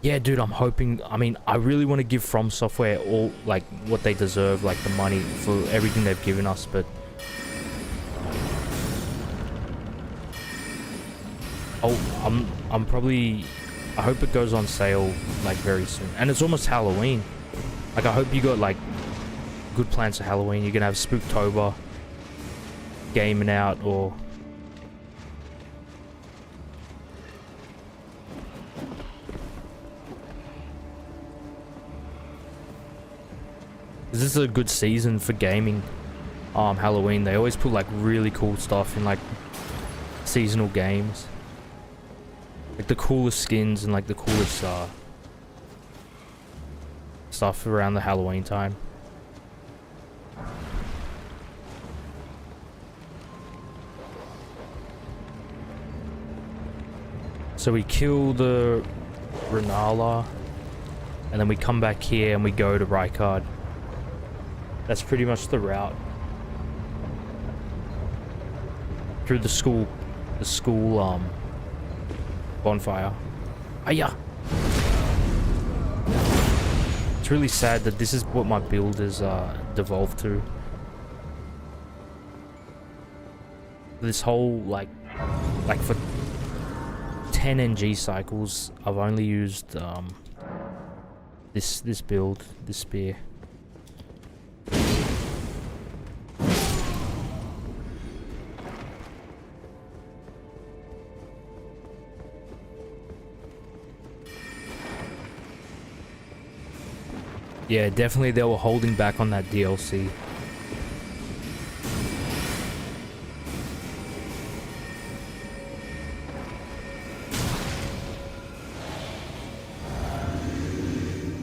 Yeah, dude, I'm hoping, I mean, I really want to give From Software all, like, what they deserve, like, the money for everything they've given us, but I'm probably, I hope it goes on sale, like, very soon. And it's almost Halloween. Like, I hope you got, like, good plans for Halloween. You're gonna have Spooktober gaming out, or this is a good season for gaming. Halloween, they always put like really cool stuff in like seasonal games, like the coolest skins and like the coolest stuff around the Halloween time. So we kill the Renala, and then we come back here and we go to Rykard. That's pretty much the route. Through the school bonfire. Hiya! It's really sad that this is what my build has devolved to. This whole like for 10 NG cycles, I've only used this build, this spear. Yeah, definitely they were holding back on that DLC.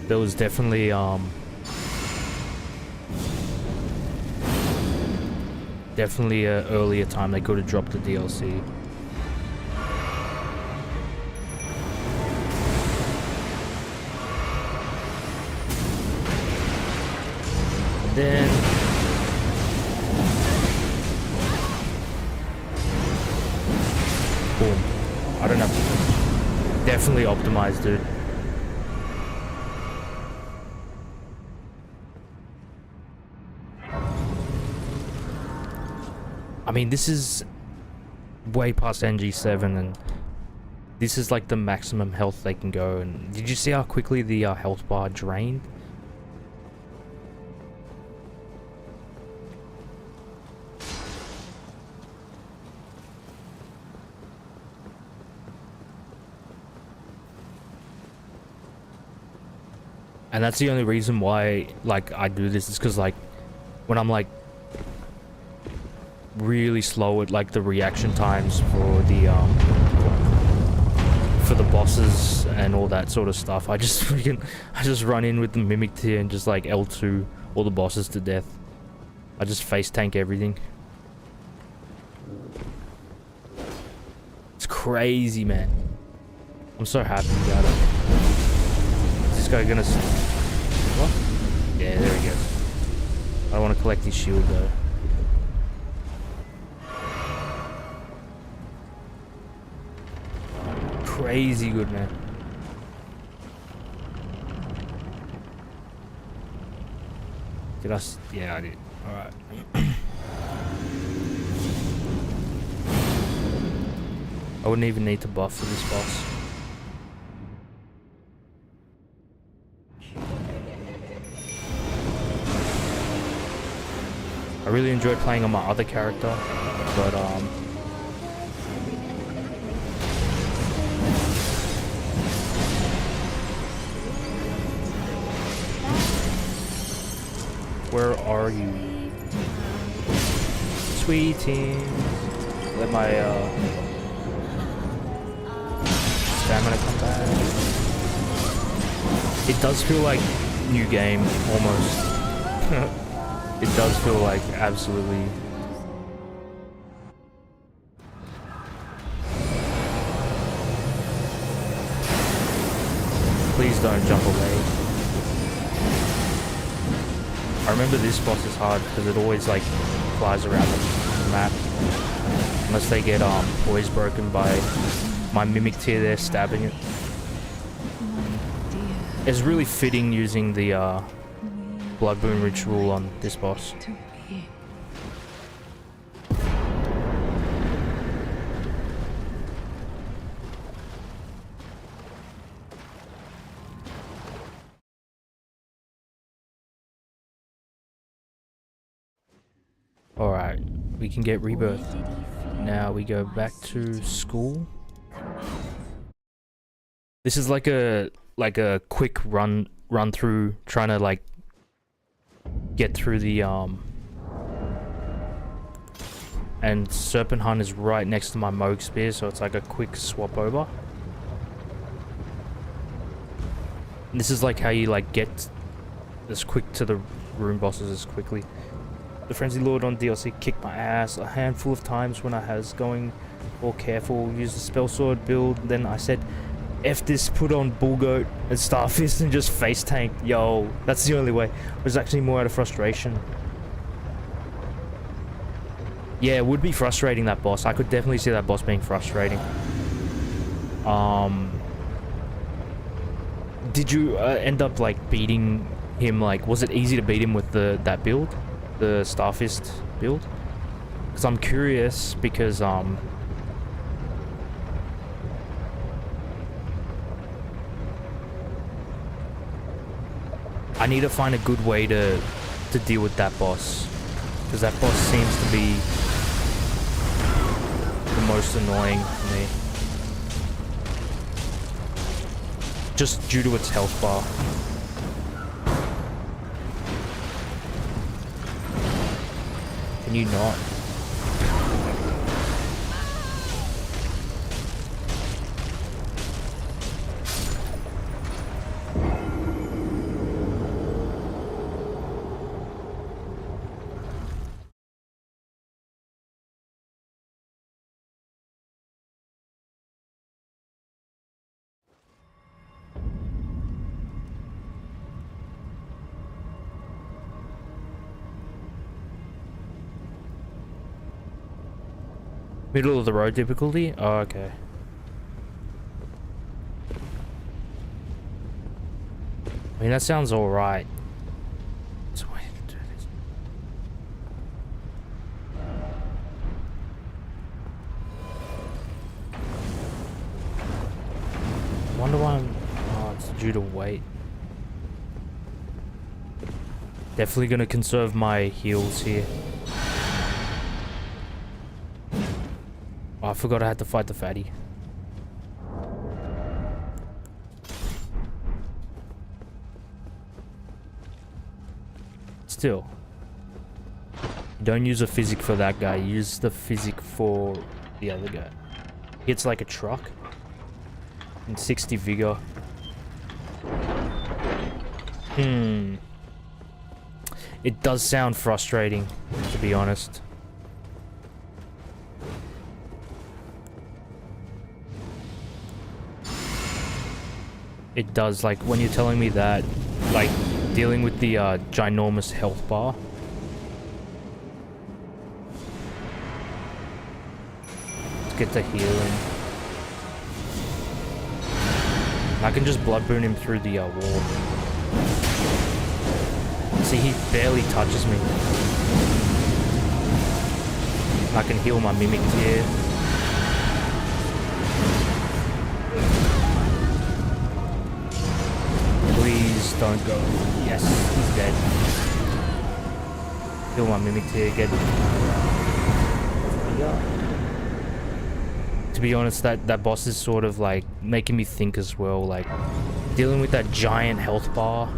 There was definitely definitely an earlier time they could have dropped the DLC. Then boom. I don't know. Definitely optimized, dude. I mean, this is way past NG7, and this is like the maximum health they can go. And did you see how quickly the health bar drained? And that's the only reason why, like, I do this is because, like, when I'm, like, really slow at, like, the reaction times for the bosses and all that sort of stuff, I just run in with the mimic tier and just, like, L2 all the bosses to death. I just face tank everything. It's crazy, man. I'm so happy about it. Is this guy gonna... What? Yeah, there he goes. I don't want to collect his shield, though. Crazy good, man. Did I... Yeah, I did. Alright. I wouldn't even need to buff for this boss. I really enjoyed playing on my other character, but where are you? Sweetie. Let my stamina come back. It does feel like new game, almost. It does feel like absolutely. Please don't jump away. I remember this boss is hard because it always like flies around the map. Unless they get poise broken by my mimic tier there stabbing it. It's really fitting using the Blood Boon ritual on this boss. Alright, we can get rebirth. Now we go back to school. This is like a quick run through, trying to like get through the and Serpent Hunt is right next to my Moog Spear, so it's like a quick swap over. And this is like how you like get as quick to the room bosses as quickly. The Frenzy Lord on DLC kicked my ass a handful of times when I was going all careful, use the spell sword build, then I said F this, put on Bullgoat and Starfist and just face tank. Yo, that's the only way. It was actually more out of frustration. Yeah, it would be frustrating, that boss. I could definitely see that boss being frustrating. Did you end up like beating him? Like, was it easy to beat him with that build? The Starfist build? Because I'm curious, because I need to find a good way to deal with that boss, because that boss seems to be the most annoying for me, just due to its health bar. Can you not? Middle of the road difficulty? Oh, okay. I mean, that sounds alright. It's a way to do this. I wonder why I'm... Oh, it's due to weight. Definitely gonna conserve my heals here. Oh, I forgot I had to fight the fatty. still. Don't use a physic for that guy. Use the physic for the other guy. Hits like a truck. And 60 vigor. It does sound frustrating, to be honest. It does, like, when you're telling me that, like, dealing with the ginormous health bar. Let's get to healing. I can just blood boon him through the wall. See, he barely touches me. I can heal my mimic here. Please don't go. Yes, he's dead. Heal my mimic here, get... To be honest, that boss is sort of like making me think as well, like dealing with that giant health bar.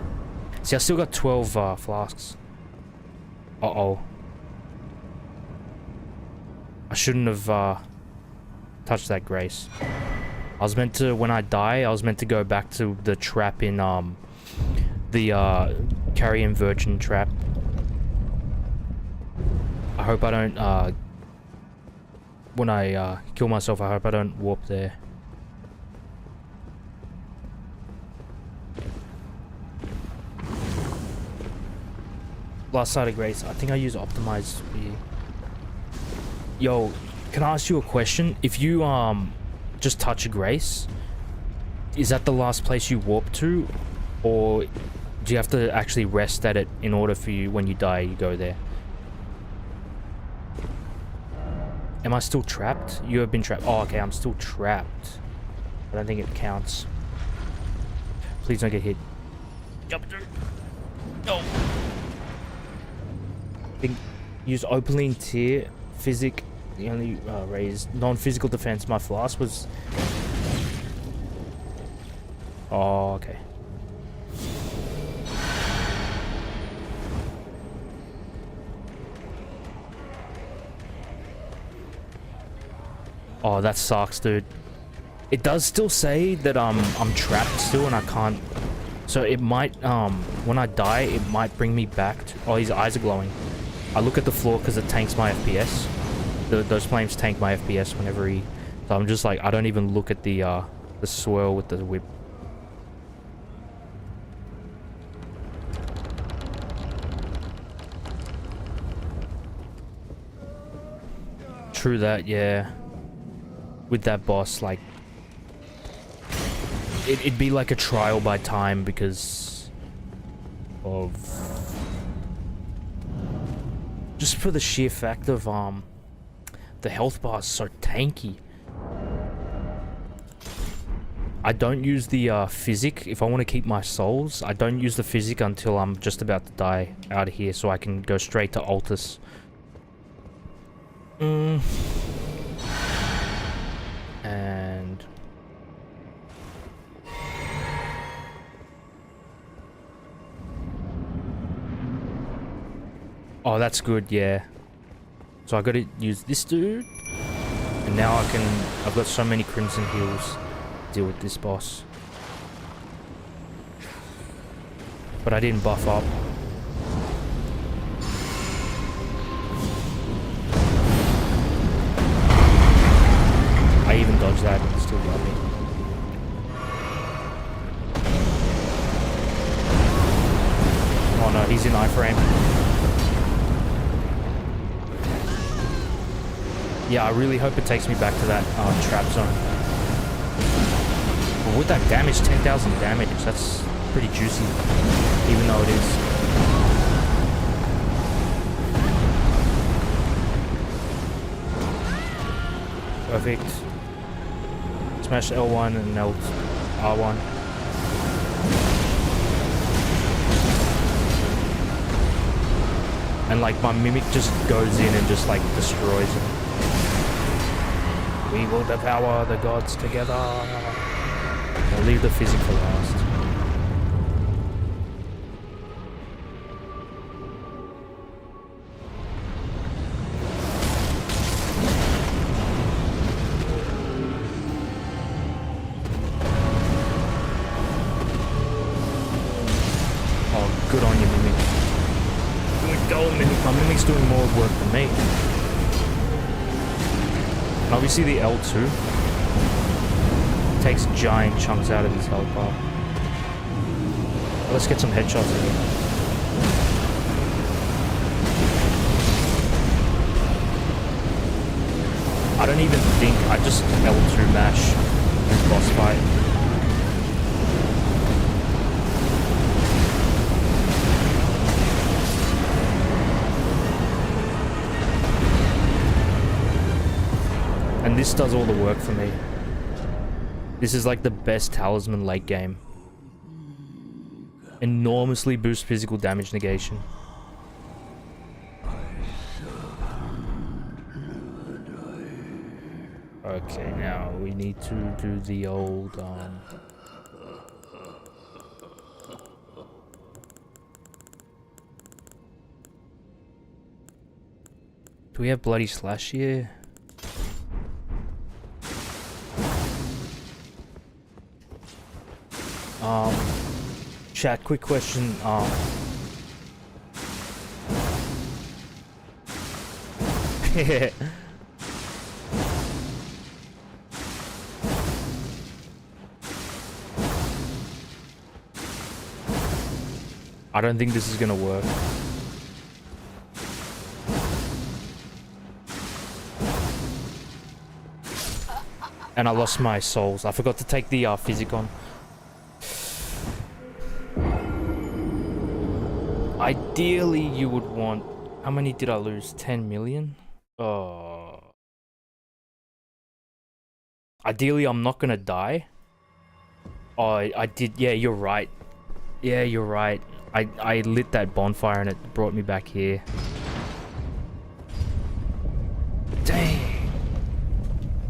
See, I still got 12 flasks. Uh-oh. I shouldn't have touched that grace. I was meant to, when I die, I was meant to go back to the trap in the Carrion Virgin trap. I hope I don't when I kill myself, I hope I don't warp there. Last Side of Grace. I think I use optimized speed. Yo, can I ask you a question? If you just touch a grace, is that the last place you warp to, or do you have to actually rest at it in order for you, when you die, you go there? Am I still trapped? You have been trapped. Oh, okay, I'm still trapped. I don't think it counts. Please don't get hit. Jump through. No. Use Opaline tier. Physic. The only raised non-physical defense. My flask was... Oh, okay. Oh, that sucks, dude. It does still say that I'm trapped still and I can't... So it might, when I die, it might bring me back to... Oh, his eyes are glowing. I look at the floor because it tanks my FPS. Those flames tank my FPS whenever he... So I'm just like, I don't even look at the swirl with the whip. True that, yeah. With that boss, like... It'd be like a trial by time because... of... Just for the sheer fact of, the health bar is so tanky. I don't use the, physic. If I want to keep my souls, I don't use the physic until I'm just about to die out of here so I can go straight to Altus. And... Oh, that's good, yeah. So I gotta use this dude. And now I can... I've got so many Crimson Heals to deal with this boss. But I didn't buff up. I even dodged that and it still got me. Oh no, he's in iframe. Yeah, I really hope it takes me back to that trap zone. Well, with that damage, 10,000 damage, that's pretty juicy. Even though it is. Perfect. Smash L1 and R1. And like my mimic just goes in and just like destroys it. We will devour the gods together. I'll leave the physic for last. Obviously the L2 takes giant chunks out of his health bar. Let's get some headshots in here. I don't even think, I just L2 mash this boss fight. And this does all the work for me. This is like the best talisman late game. Enormously boosts physical damage negation. Okay, now we need to do the old, do we have bloody slash here? Chat, quick question, I don't think this is gonna work. And I lost my souls. I forgot to take the Physicon. Ideally, you would want... How many did I lose? 10 million? Ideally, I'm not gonna die. Oh, I did... Yeah, you're right. Yeah, you're right. I lit that bonfire and it brought me back here. Dang.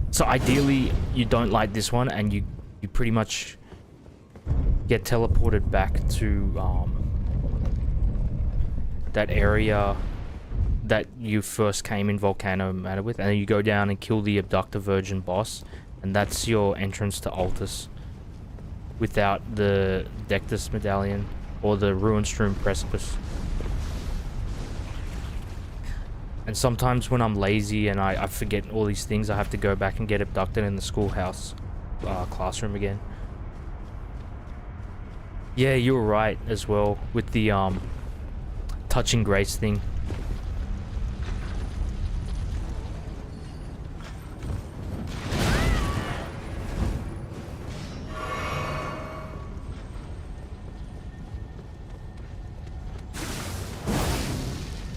So ideally, you don't light this one and you pretty much get teleported back to that area that you first came in Volcano Manor with, and then you go down and kill the Abductor Virgin boss, and that's your entrance to Altus without the Dectus Medallion or the Ruinstream Precipice. And sometimes when I'm lazy and I forget all these things, I have to go back and get abducted in the schoolhouse classroom again. Yeah, you were right as well with the touching grace thing.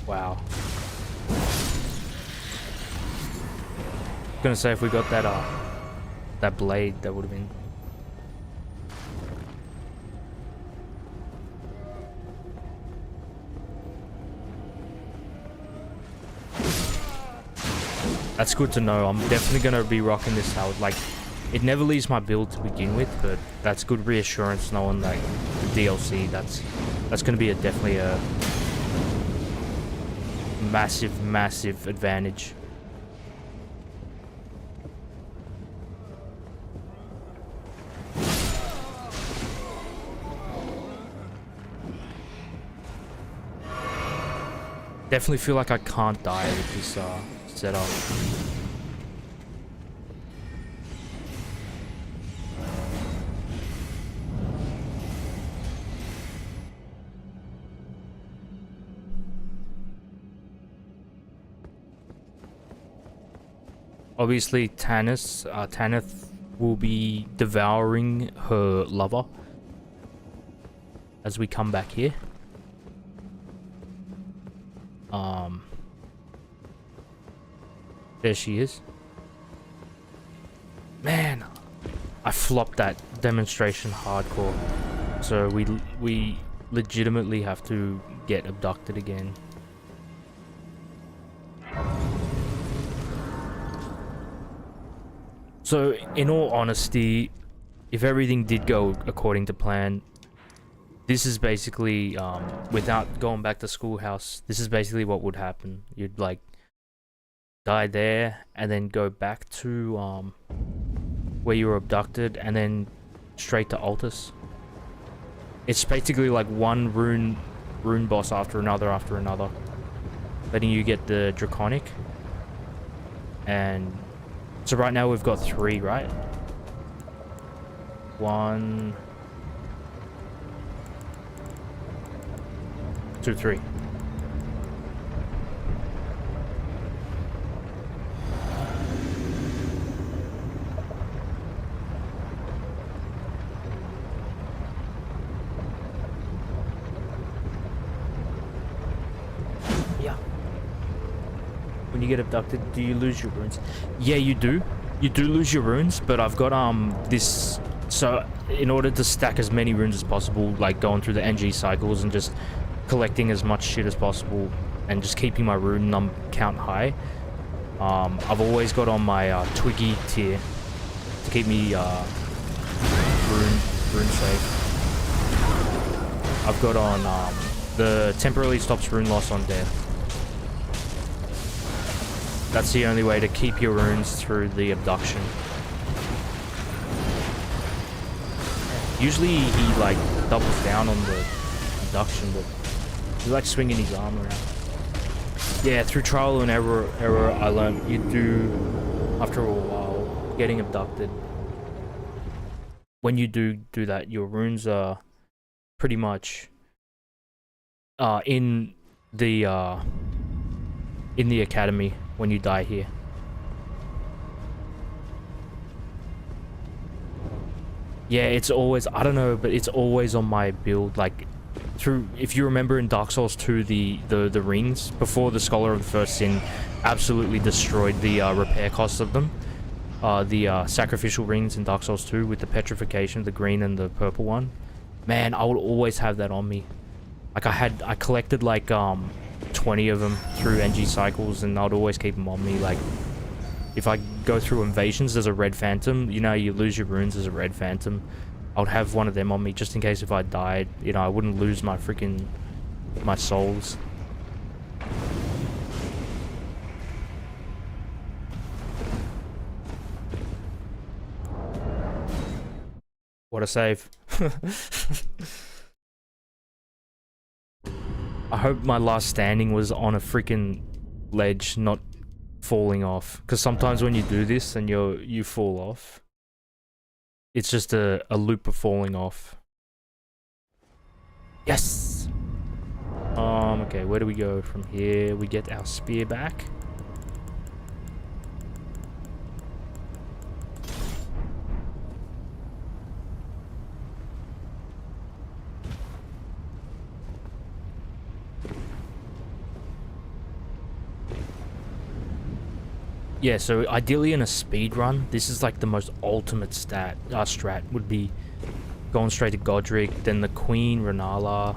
Wow. Gonna say if we got that blade, that would have been... That's good to know. I'm definitely gonna be rocking this out. Like, it never leaves my build to begin with, but that's good reassurance knowing that the DLC, that's gonna be definitely a massive advantage. Definitely feel like I can't die with this setup. Obviously, Tanith will be devouring her lover as we come back here. There she is. Man, I flopped that demonstration hardcore. So we legitimately have to get abducted again. So, in all honesty, if everything did go according to plan, this is basically, without going back to schoolhouse, this is basically what would happen. You'd, like, die there, and then go back to, where you were abducted, and then straight to Altus. It's basically like one rune boss after another, letting you get the Draconic, and So right now we've got 3, right? 1, 2, 3. Yeah. When you get abducted, do you lose your runes? Yeah, you do. You do lose your runes, but I've got this. So in order to stack as many runes as possible, like going through the NG cycles and just collecting as much shit as possible and just keeping my rune count high, I've always got on my Twiggy tier to keep me rune safe. I've got on the temporarily stops rune loss on death. That's the only way to keep your runes through the abduction. Usually he like doubles down on the abduction, but he likes swinging his arm around. Yeah, through trial and error I learned you do, after a while, getting abducted. When you do that, your runes are pretty much in the academy when you die here. Yeah, it's always, I don't know, but it's always on my build, like, through, if you remember in Dark Souls 2, the rings, before the Scholar of the First Sin absolutely destroyed the repair costs of them, the sacrificial rings in Dark Souls 2 with the petrification, the green and the purple one, man, I would always have that on me. Like, I collected, like, 20 of them through NG cycles, and I'd always keep them on me. Like, if I go through invasions, there's a red phantom, you know, you lose your runes as a red phantom. I would have one of them on me just in case if I died, you know, I wouldn't lose my freaking, my souls. What a save. I hope my last standing was on a freaking ledge, not falling off. Because sometimes when you do this and you fall off, it's just a loop of falling off. Yes! Okay, where do we go from here? We get our spear back. Yeah, so ideally in a speed run, this is like the most ultimate strat would be going straight to Godric, then the Queen, Renala,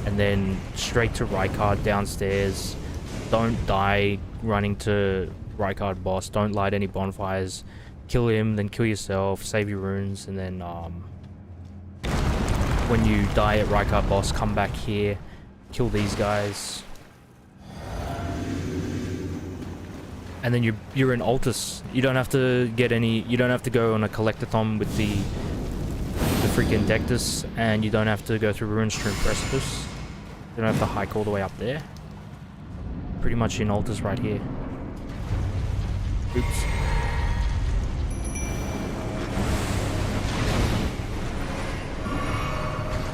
and then straight to Rykard downstairs. Don't die running to Rykard boss, don't light any bonfires, kill him, then kill yourself, save your runes, and then when you die at Rykard boss, come back here, kill these guys. And then you're in Altus. You don't have to get any. You don't have to go on a collectathon with the freaking Dectus, and you don't have to go through Runestream Precipice. You don't have to hike all the way up there. Pretty much in Altus right here. Oops.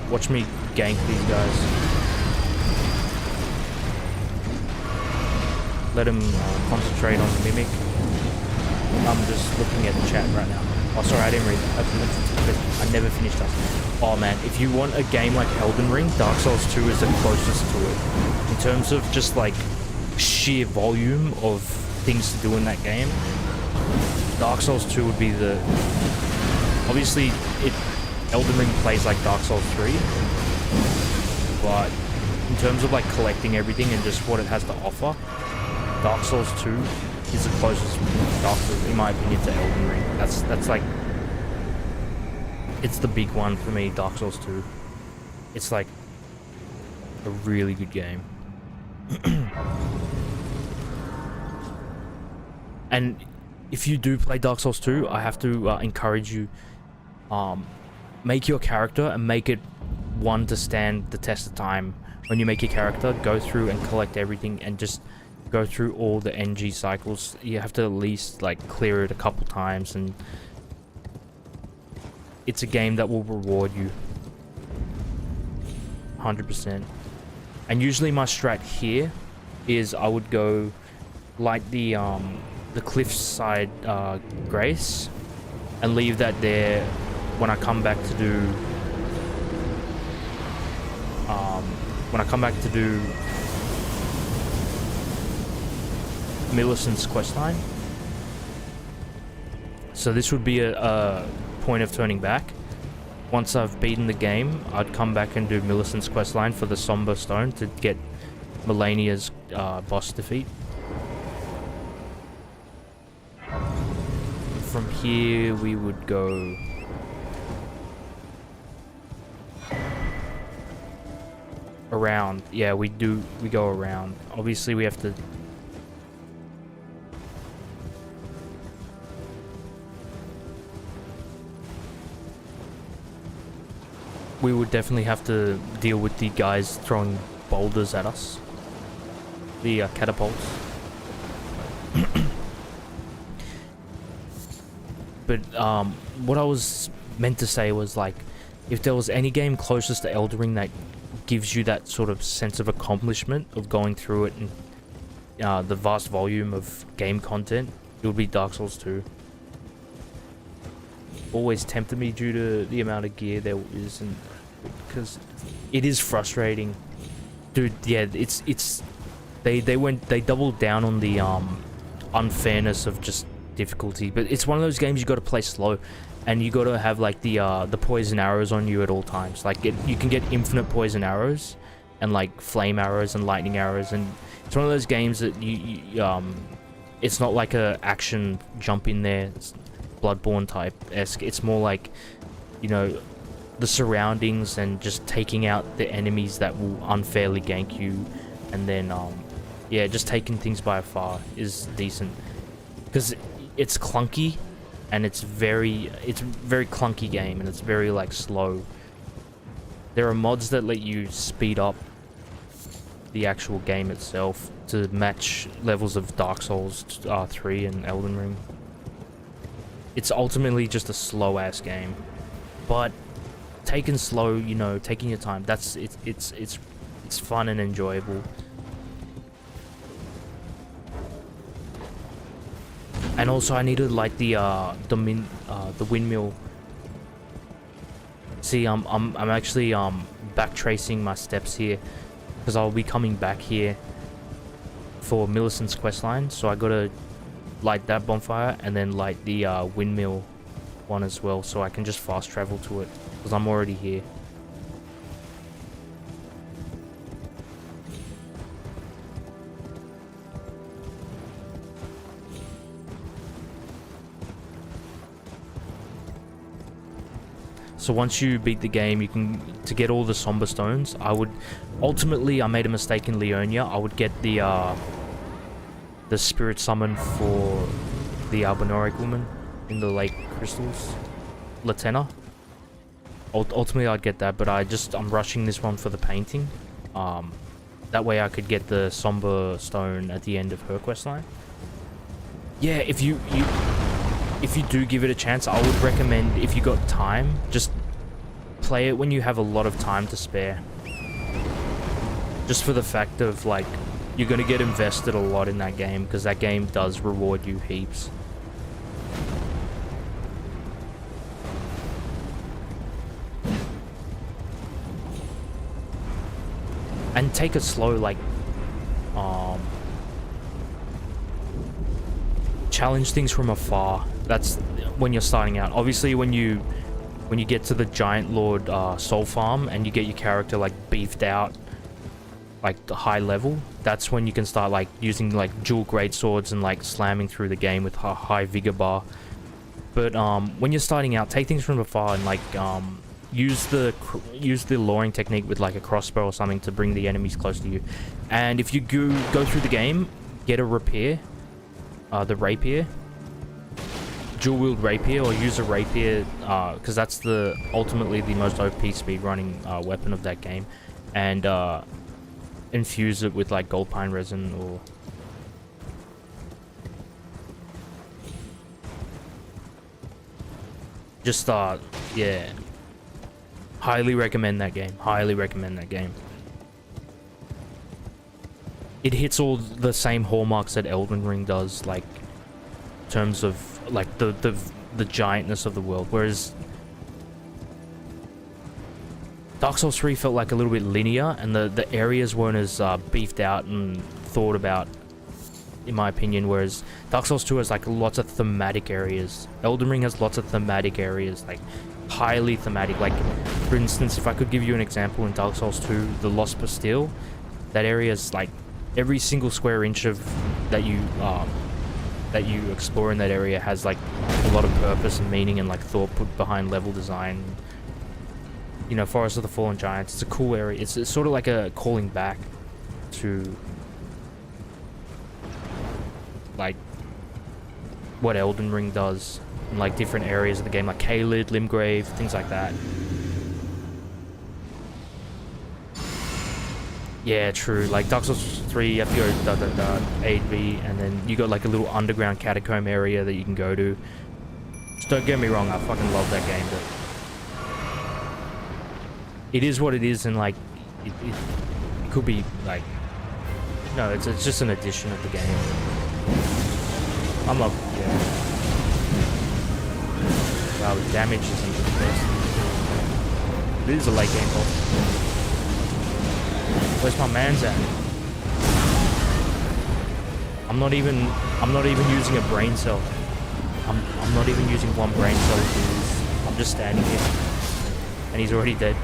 Watch me gank these guys. Let him concentrate on the Mimic. I'm just looking at the chat right now. Oh, sorry, I didn't read that. I never finished that. Oh man, if you want a game like Elden Ring, Dark Souls 2 is the closest to it. In terms of just like sheer volume of things to do in that game, Dark Souls 2 would be the... Obviously, Elden Ring plays like Dark Souls 3, but in terms of like collecting everything and just what it has to offer, Dark Souls 2 is the closest Dark Souls, in my opinion, to Elden Ring. That's like, it's the big one for me, Dark Souls 2. It's like a really good game. And if you do play Dark Souls 2, I have to encourage you, make your character and make it one to stand the test of time. When you make your character, go through and collect everything and just go through all the NG cycles. You have to at least like clear it a couple times, and it's a game that will reward you 100%. And usually my strat here is I would go light the cliffside grace and leave that there when I come back to do Millicent's questline. So this would be a point of turning back. Once I've beaten the game, I'd come back and do Millicent's questline for the Somber Stone to get Melania's boss defeat. From here, we would go around. Yeah, we go around. Obviously, we have to. We would definitely have to deal with the guys throwing boulders at us. The catapults. But what I was meant to say was, like, if there was any game closest to Elden that gives you that sort of sense of accomplishment of going through it and the vast volume of game content, it would be Dark Souls 2. Always tempted me due to the amount of gear there is, and because it is frustrating, dude. Yeah, they doubled down on the unfairness of just difficulty, but it's one of those games you got to play slow, and you got to have like the poison arrows on you at all times. Like you can get infinite poison arrows and like flame arrows and lightning arrows, and it's one of those games that it's not like a action jump in there. It's Bloodborne type-esque. It's more like, you know, the surroundings and just taking out the enemies that will unfairly gank you, and then yeah, just taking things by far is decent, because it's clunky, and it's very clunky game, and it's very like slow. There are mods that let you speed up the actual game itself to match levels of Dark Souls 3 and Elden Ring. It's ultimately just a slow-ass game, but taken slow, you know, taking your time, it's fun and enjoyable. And also, I needed like the windmill. See, I'm actually backtracing my steps here, because I'll be coming back here for Millicent's questline, so I gotta light that bonfire and then light the windmill one as well, so I can just fast travel to it, because I'm already here. So once you beat the game, you can, to get all the Somber Stones, I made a mistake in Leonia. I would get the spirit summon for the Albinoric woman in the Lake Crystals, Latena. Ultimately, I'd get that, but I'm rushing this one for the painting. That way I could get the Somber Stone at the end of her questline. Yeah, if you do give it a chance, I would recommend, if you got time, just play it when you have a lot of time to spare. Just for the fact of, like, you're gonna get invested a lot in that game, because that game does reward you heaps. And take it slow, like, challenge things from afar. That's when you're starting out. Obviously, when you get to the Giant Lord soul farm and you get your character like beefed out, like the high level, that's when you can start like using like dual great swords and like slamming through the game with a high vigor bar. But when you're starting out, take things from afar and like use the luring technique with like a crossbow or something to bring the enemies close to you. And if you go through the game, get a rapier, the rapier, dual wield rapier, or use a rapier, because that's ultimately the most OP speed running weapon of that game, and infuse it with like gold pine resin or Just yeah. Highly recommend that game. Highly recommend that game. It hits all the same hallmarks that Elden Ring does, like in terms of like the giantness of the world. Whereas Dark Souls 3 felt like a little bit linear, and the areas weren't as beefed out and thought about, in my opinion. Whereas Dark Souls 2 has like lots of thematic areas. Elden Ring has lots of thematic areas, like highly thematic. Like, for instance, if I could give you an example, in Dark Souls 2, the Lost Bastille, that area is like every single square inch of that you explore in that area has like a lot of purpose and meaning and like thought put behind level design. You know, Forest of the Fallen Giants, it's a cool area. It's sort of like a calling back to like what Elden Ring does in like different areas of the game, like Caelid, Limgrave, things like that. Yeah, true. Like Dark Souls 3, you have to go A to B, and then you got like a little underground catacomb area that you can go to. Just don't get me wrong, I fucking love that game, but it is what it is, and like it could be like, no, it's just an addition of the game. I'm up, yeah. Wow, the damage isn't the best. It is a late game boss. Where's my man's at? I'm not even using a brain cell. I'm not even using one brain cell to do this. I'm just standing here, and he's already dead.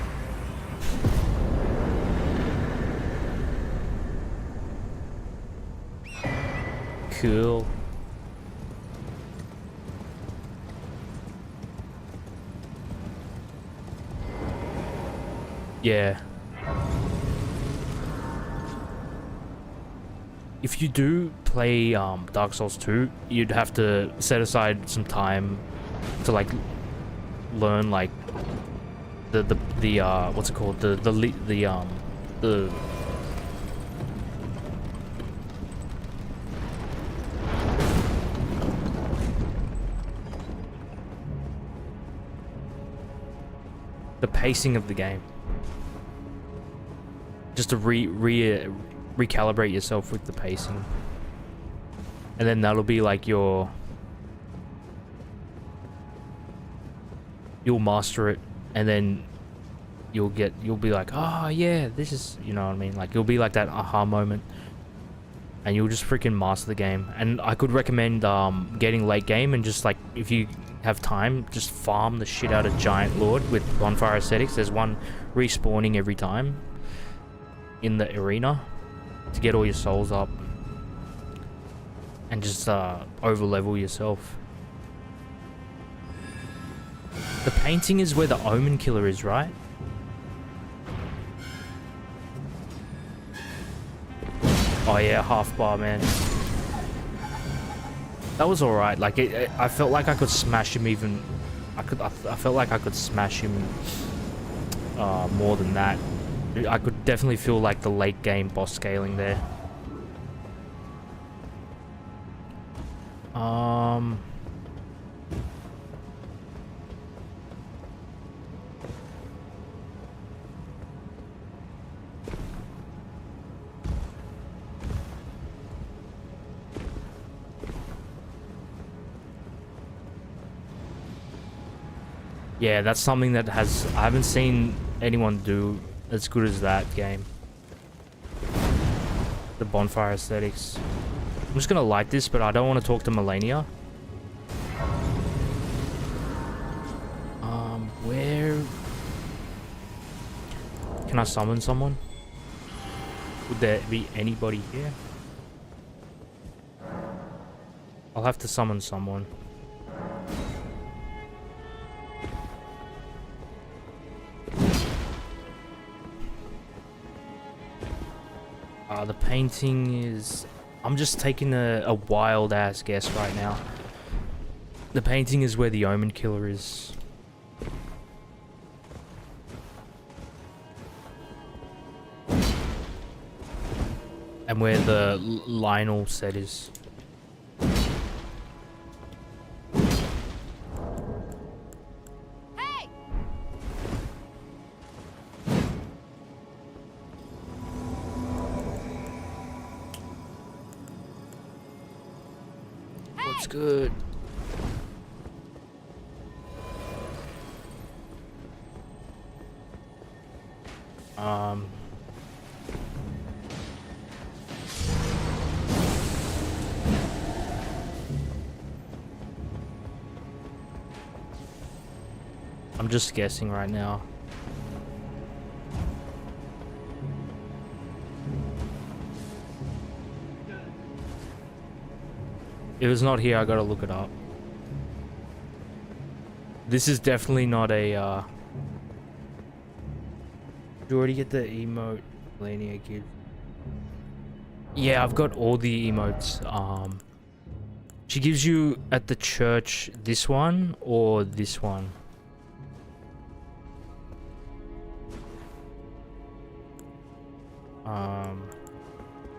Cool. Yeah. If you do play Dark Souls 2, you'd have to set aside some time to like learn like the what's it called, the pacing of the game, just to recalibrate yourself with the pacing, and then that'll be like you'll master it, and then you'll be like, oh yeah, this is, you know what I mean, like you'll be like that aha moment, and you'll just freaking master the game. And I could recommend getting late game, and just like, if you have time, just farm the shit out of Giant Lord with bonfire ascetics. There's one respawning every time in the arena to get all your souls up, and just over level yourself. The painting is where the Omen Killer is, right? Oh yeah, half bar, man. That was alright. Like I felt like I could smash him even. I felt like I could smash him more than that. I could definitely feel like the late game boss scaling there. Yeah, that's something that I haven't seen anyone do as good as that game. The bonfire aesthetics. I'm just gonna light this, but I don't want to talk to Melania. Where can I summon someone? Would there be anybody here? I'll have to summon someone. The painting is... I'm just taking a wild ass guess right now. The painting is where the Omen Killer is. And where the Lionel set is. What's good? I'm just guessing right now. If it's not here, I gotta look it up. This is definitely not a, Did you already get the emote Lania gives? Yeah, I've got all the emotes. She gives you at the church this one or this one.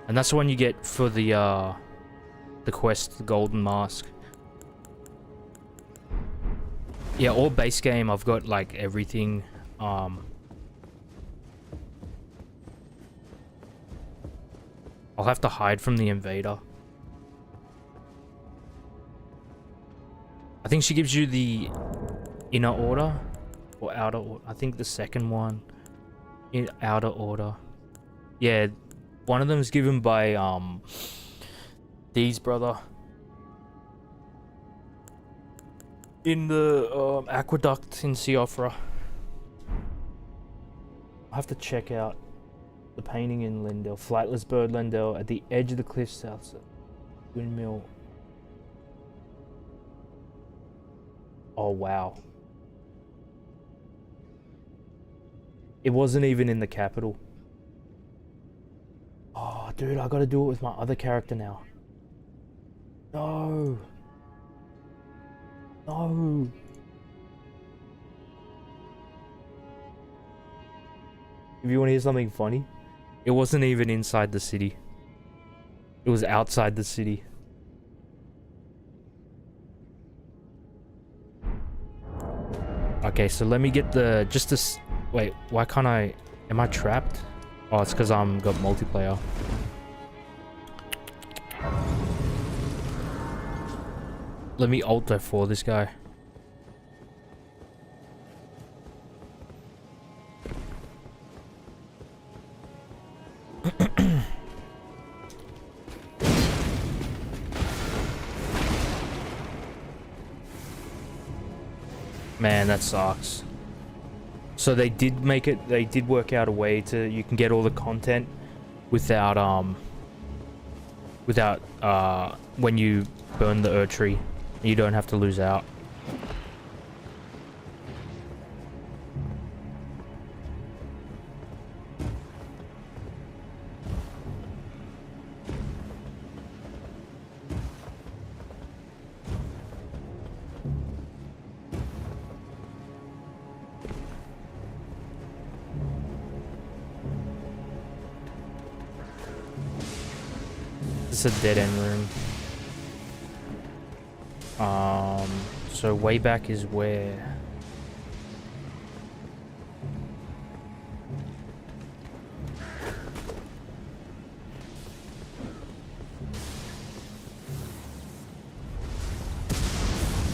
And that's the one you get for the quest, the golden mask. Yeah, all base game, I've got like everything. I'll have to hide from the invader. I think she gives you the inner order or outer order. I think the second one in outer order. Yeah, one of them is given by Dee's brother in the aqueduct in Siofra. I have to check out the painting in Lindell. Flightless bird Lindell at the edge of the cliff south. Windmill. Oh wow. It wasn't even in the capital. Oh dude, I gotta do it with my other character now. No. No. If you want to hear something funny, it wasn't even inside the city. It was outside the city. Okay, so let me get the just this. Wait, why can't I? Am I trapped? Oh, it's because I'm got multiplayer. Let me alt F4 this guy. Man, that sucks. So they did make it, they did work out a way to, you can get all the content without, when you burn the tree. You don't have to lose out. It's a dead end room. So way back is where?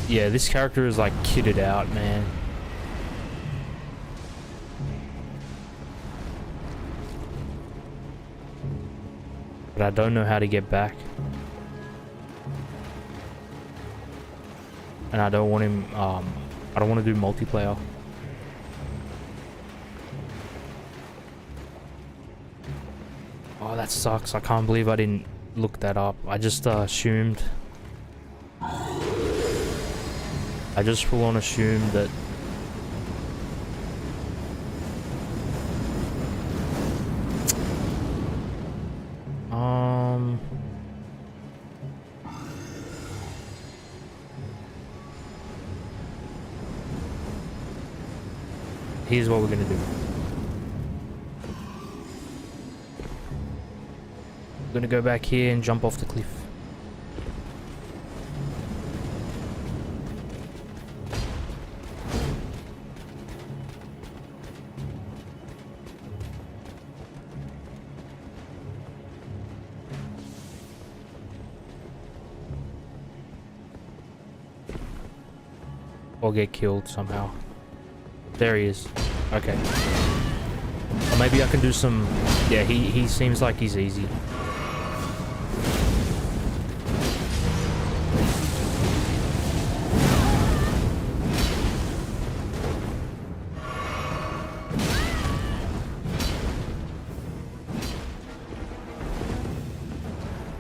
Yeah, this character is like kitted out, man. But I don't know how to get back. And I don't want him, I don't want to do multiplayer. Oh, that sucks. I can't believe I didn't look that up. I just assumed. I just full on assumed that. Here's what we're gonna do. We're gonna go back here and jump off the cliff. Or get killed somehow. There he is. Okay. Or maybe I can do some... Yeah, he seems like he's easy.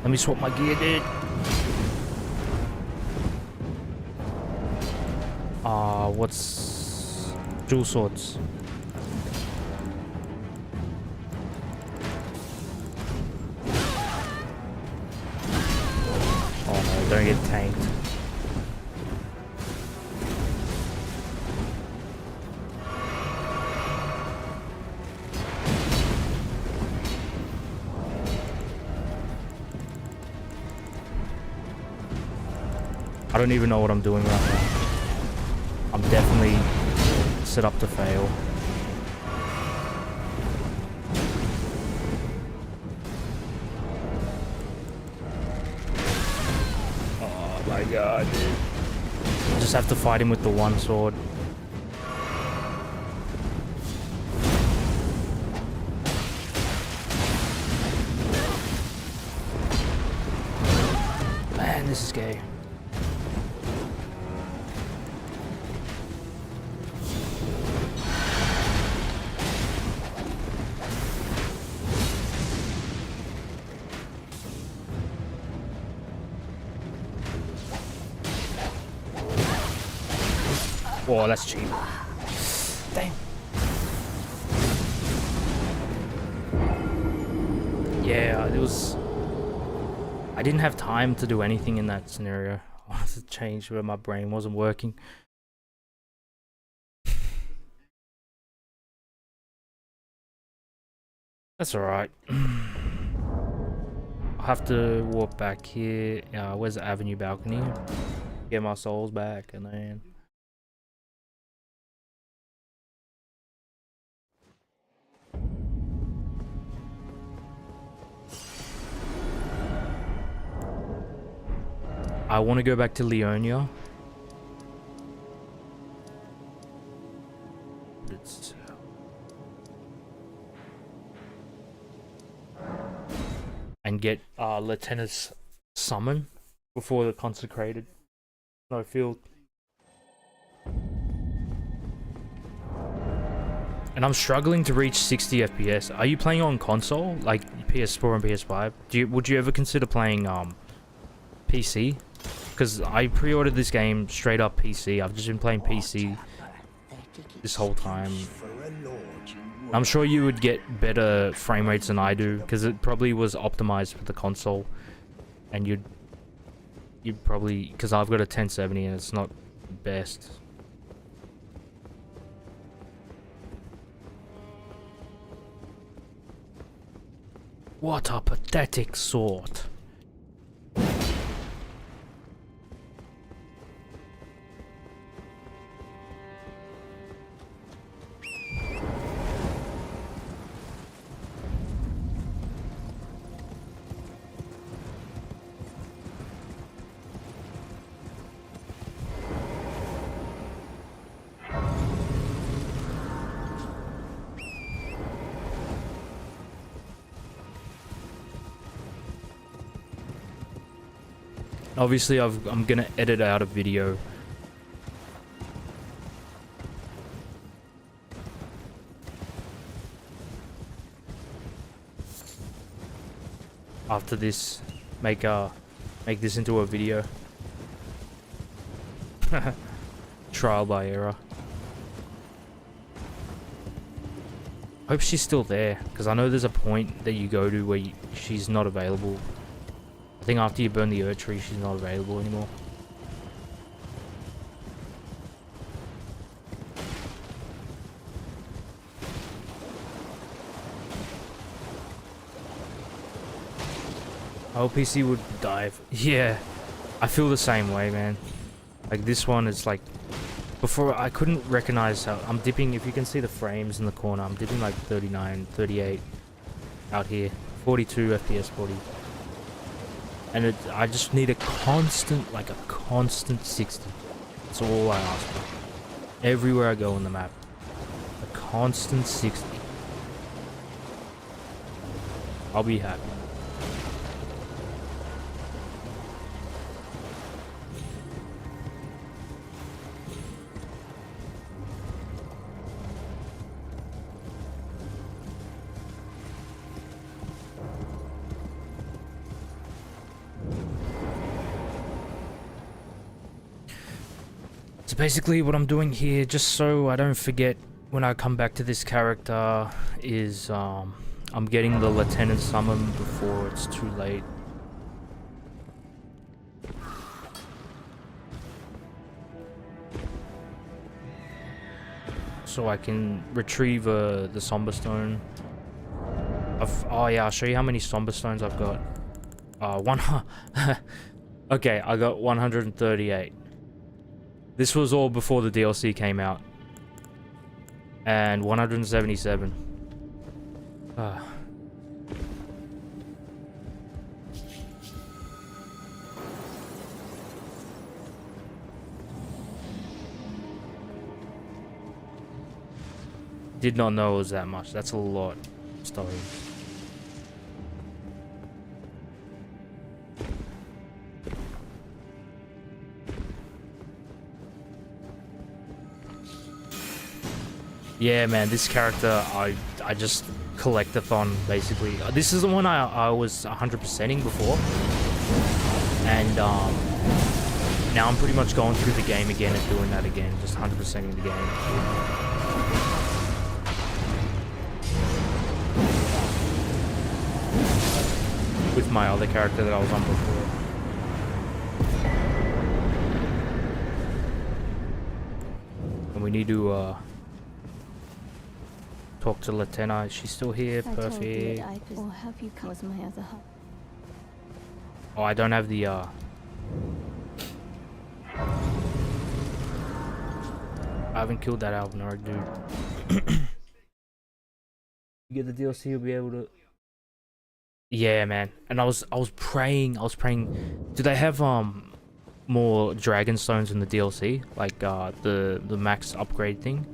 Let me swap my gear, dude. What's... Dual swords. Oh no, don't get tanked. I don't even know what I'm doing right now. I'm definitely set up to fail. Oh my god, dude. I just have to fight him with the one sword. Man, this is gay. Oh, that's cheap. Damn. Yeah, it was... I didn't have time to do anything in that scenario. I wanted to change where my brain wasn't working. That's alright. I'll have to walk back here. Where's the avenue balcony? Get my souls back and then... I want to go back to Leonia. And get Lieutenant's summon before the consecrated snowfield. And I'm struggling to reach 60 FPS. Are you playing on console, like PS4 and PS5? Would you ever consider playing PC? Because I pre-ordered this game straight up PC. I've just been playing PC this whole time. I'm sure you would get better frame rates than I do, because it probably was optimized for the console. And you'd probably, because I've got a 1070 and it's not the best. What a pathetic sword. Obviously, I'm gonna edit out a video. After this, make this into a video. Trial by error. Hope she's still there, because I know there's a point that you go to where she's not available. I think after you burn the Earth Tree, she's not available anymore. Our PC would dive. Yeah, I feel the same way, man. Like this one is like, before I couldn't recognize how I'm dipping. If you can see the frames in the corner, I'm dipping like 39, 38 out here, 42 FPS, 40. And I just need a constant, like a constant 60. That's all I ask for. Everywhere I go on the map. A constant 60. I'll be happy. So basically what I'm doing here, just so I don't forget when I come back to this character, is I'm getting the lieutenant summon before it's too late. So I can retrieve the somber stone. Oh yeah, I'll show you how many somber stones I've got. Okay, I got 138. This was all before the DLC came out. And 177. Did not know it was that much. That's a lot of stones. Yeah, man, this character, I just collect-a-thon, basically. This is the one I was 100%ing before. And, now I'm pretty much going through the game again and doing that again. Just 100%ing the game. With my other character that I was on before. And we need to, talk to Latena. Is she still here? Perfect. Oh, I don't have the, I haven't killed that Alvinor, dude. You get the DLC, you'll be able to... Yeah, man. And I was praying, do they have, more dragon stones in the DLC? Like, the max upgrade thing?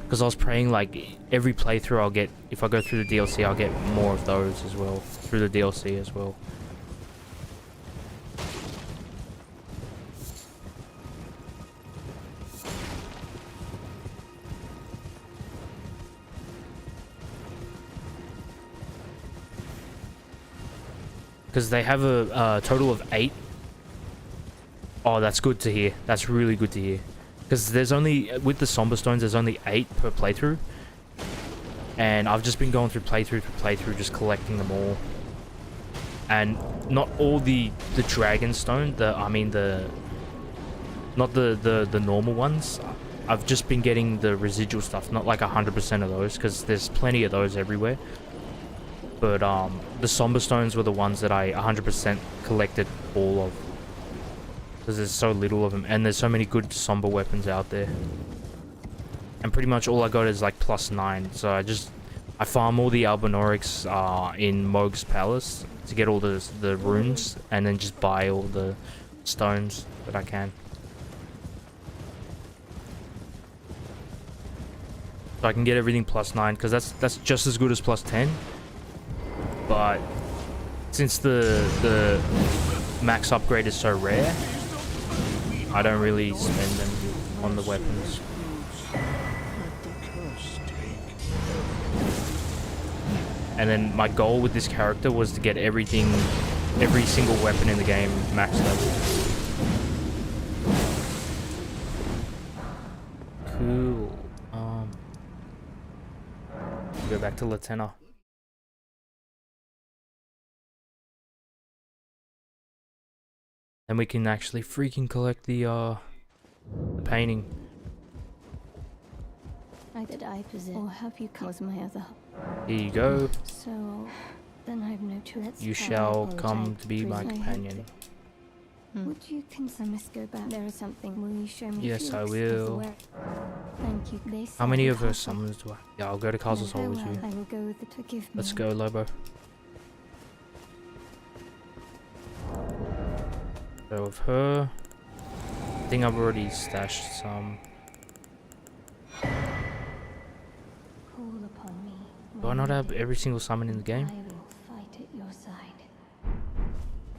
Because I was praying, like, every playthrough I'll get, if I go through the DLC, I'll get more of those as well, through the DLC as well. Because they have a total of 8. Oh, that's good to hear. That's really good to hear. Because there's only, with the Somber Stones, there's only 8 per playthrough. And I've just been going through playthrough, just collecting them all. And not all the Dragon Stone, not the normal ones. I've just been getting the residual stuff, not like 100% of those, because there's plenty of those everywhere. But the Somber Stones were the ones that I 100% collected all of. Because there's so little of them, and there's so many good Somber weapons out there. And pretty much all I got is like +9, so I farm all the Albinorics in Mohg's Palace to get all the runes, and then just buy all the stones that I can. So I can get everything +9, because that's just as good as +10. But since the max upgrade is so rare, I don't really spend them on the weapons. And then my goal with this character was to get every single weapon in the game max level. Cool. Go back to Latena. And we can actually freaking collect the painting. Either I possess or have you cause my other. Here you go. So then I've no choice. You shall come to be my companion. Would you consider must go back? There is something. Will you show me? Yes, I will. Thank you. How many of her summons do I? Yeah, I'll go to Castle Sol with you. I will go with the to give me. Let's go, Lobo. So of her, think I've already stashed some. Call upon me. Do I not have every single summon in the game? I will fight at your side.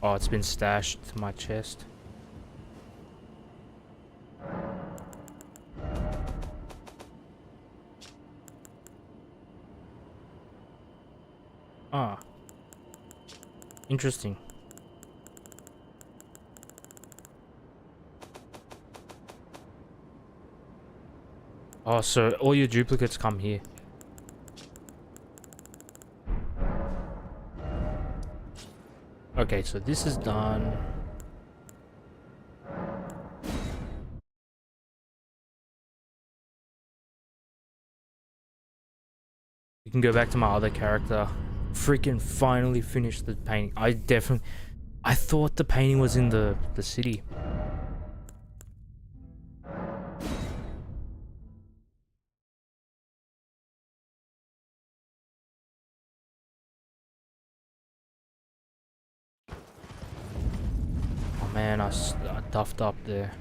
Oh, it's been stashed to my chest. Ah. Interesting. Oh, so all your duplicates come here. Okay, so this is done. You can go back to my other character. Freaking finally finished the painting. I thought the painting was in the city. Oh man, I duffed up there.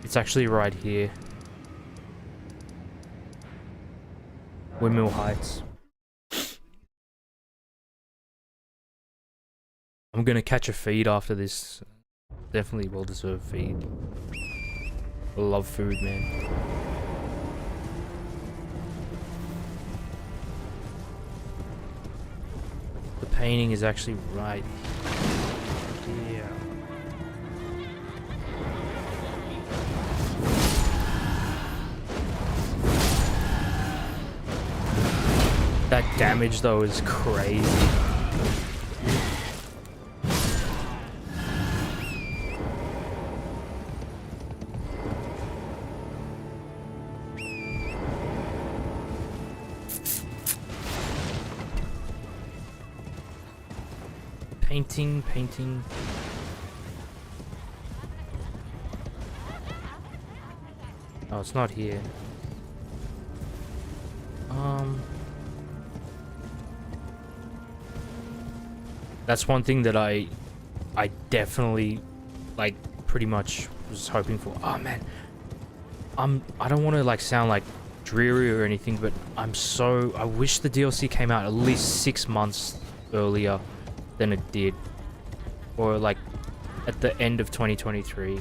It's actually right here. Windmill Heights. I'm gonna catch a feed after this. Definitely well-deserved feed. I love food, man. The painting is actually right here. That damage though is crazy. Painting. Oh, it's not here. That's one thing that I definitely, like, pretty much was hoping for. Oh man, I don't want to like sound like dreary or anything, but I wish the DLC came out at least 6 months earlier than it did, or like at the end of 2023.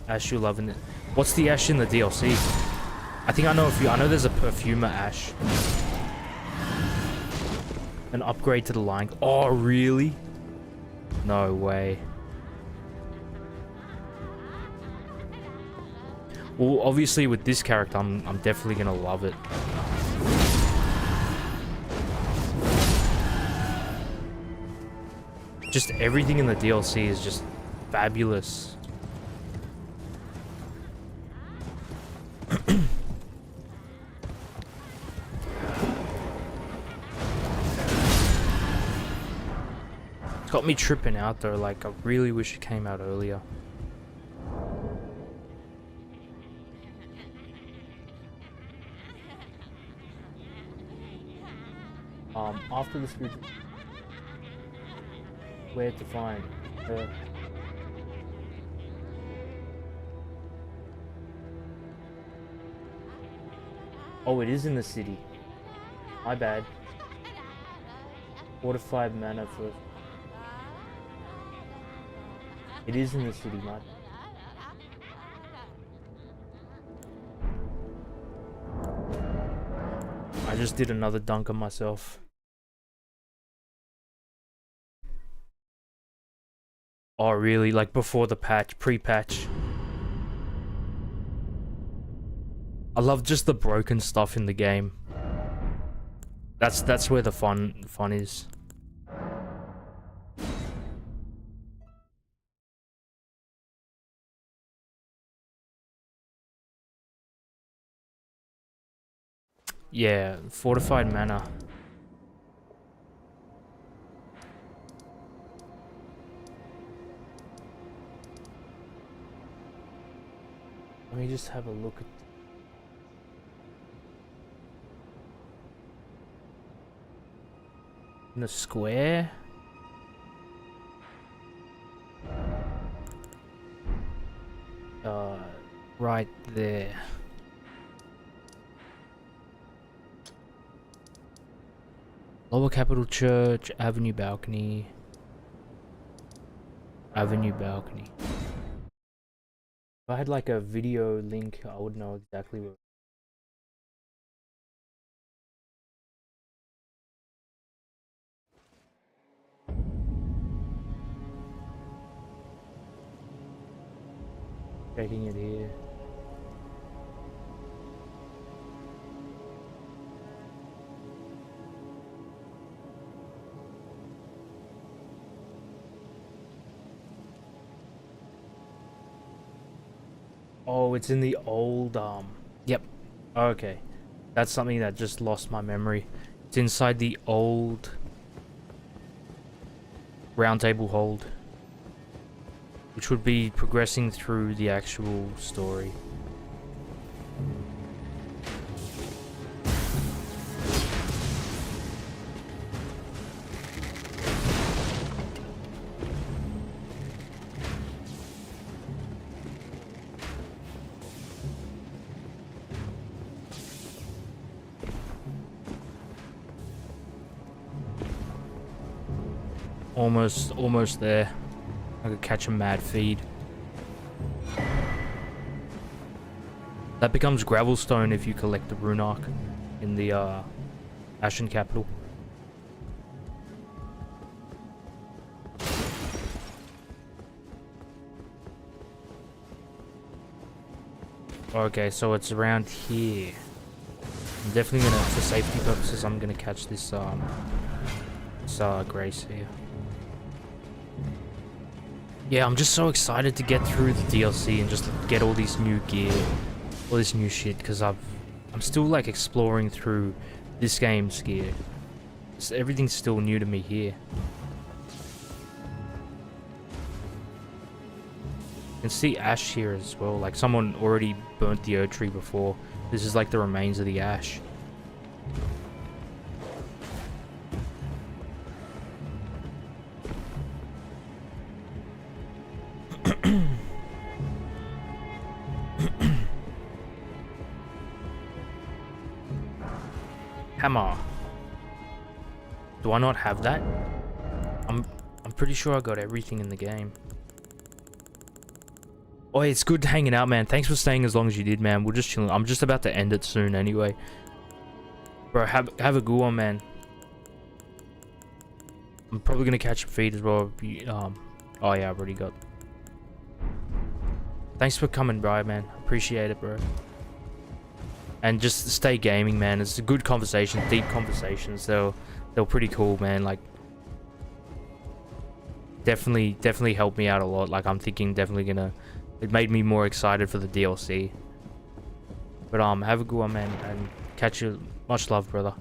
Ash, you loving it? What's the Ash in the DLC? I think I know I know there's a perfumer Ash. An upgrade to the line. Oh, really? No way. Well, obviously with this character, I'm definitely gonna love it. Just everything in the DLC is just fabulous. It's got me tripping out though, like I really wish it came out earlier. After the spiritual, where to find her? Oh, it is in the city. My bad. Fortified mana for. It is in the city, mate. I just did another dunk on myself. Oh, really? Like before the patch, pre-patch. I love just the broken stuff in the game. That's where the fun is. Yeah, fortified mana. Let me just have a look at in the square. Uh, right there. Lower Capital Church, Avenue Balcony. Avenue Balcony. If I had like a video link, I would know exactly where. Checking it here. Oh, it's in the old, yep. Okay. That's something that just lost my memory. It's inside the old round table hold, which would be progressing through the actual story. Almost there. I could catch a mad feed. That becomes Gravelstone if you collect the Rune Arc in the Ashen Capital. Okay, so it's around here. I'm definitely gonna, for safety purposes, I'm gonna catch this Grace here. Yeah, I'm just so excited to get through the DLC and just get all these new gear, all this new shit, because I'm still like exploring through this game's gear. So everything's still new to me here. You can see ash here as well, like someone already burnt the Erd tree before. This is like the remains of the ash. Hammer. Do I not have that? I'm pretty sure I got everything in the game. Oh, it's good hanging out, man. Thanks for staying as long as you did, man. We're just chilling. I'm just about to end it soon anyway. Bro, have a good one, man. I'm probably gonna catch a feed as well. Oh yeah, I've already got. Thanks for coming by, man. Appreciate it, bro. And just stay gaming, man. It's a good conversation, deep conversations. They're pretty cool, man. Like, definitely helped me out a lot. Like, I'm thinking definitely gonna. It made me more excited for the DLC. But have a good one, man, and catch you. Much love, brother.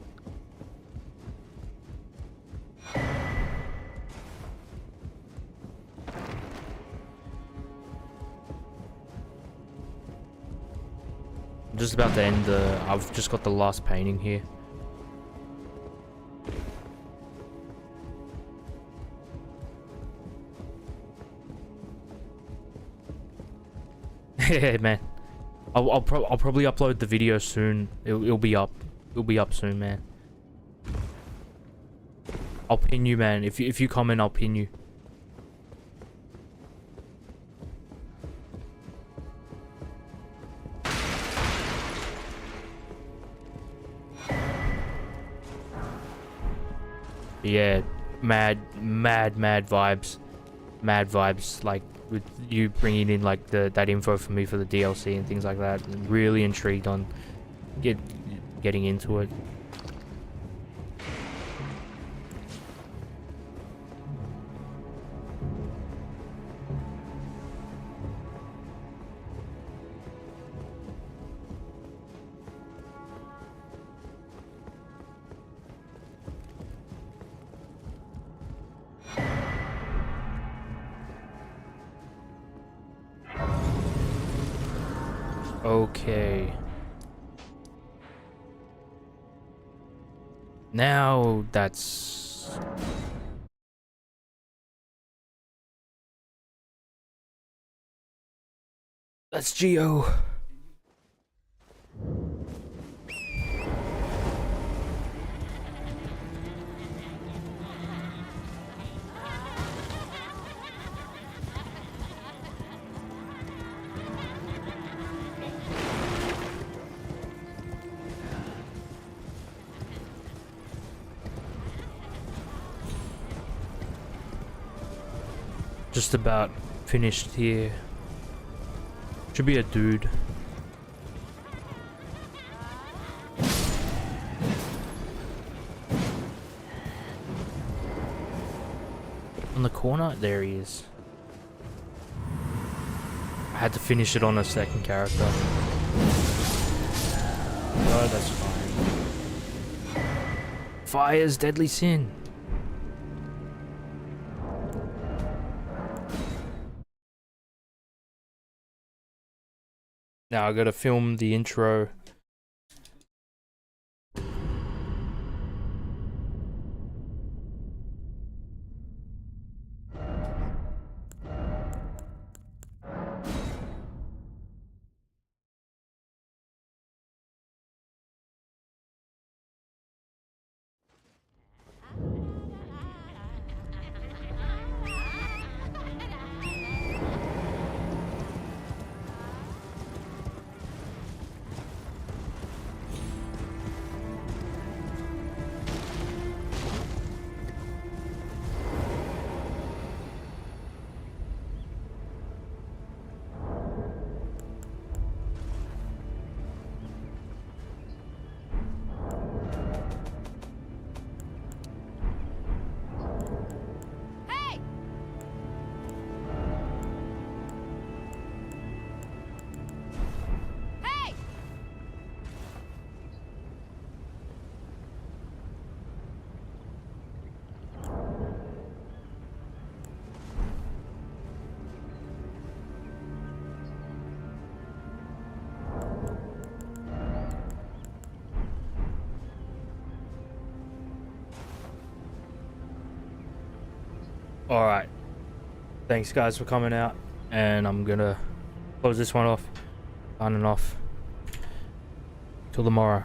I'm just about to end the. I've just got the last painting here. Yeah, man. I'll probably upload the video soon. It'll be up. It'll be up soon, man. I'll pin you, man. If you comment, I'll pin you. Yeah, mad vibes. Mad vibes, like with you bringing in like that info for me for the DLC and things like that. I'm really intrigued on getting into it. Okay. Now that's That's Geo. Just about finished here. Should be a dude. On the corner? There he is. I had to finish it on a second character. Oh, that's fine. Fire's deadly sin. Now I gotta film the intro. Alright. Thanks guys for coming out. And I'm gonna close this one off. Signing off. Till tomorrow.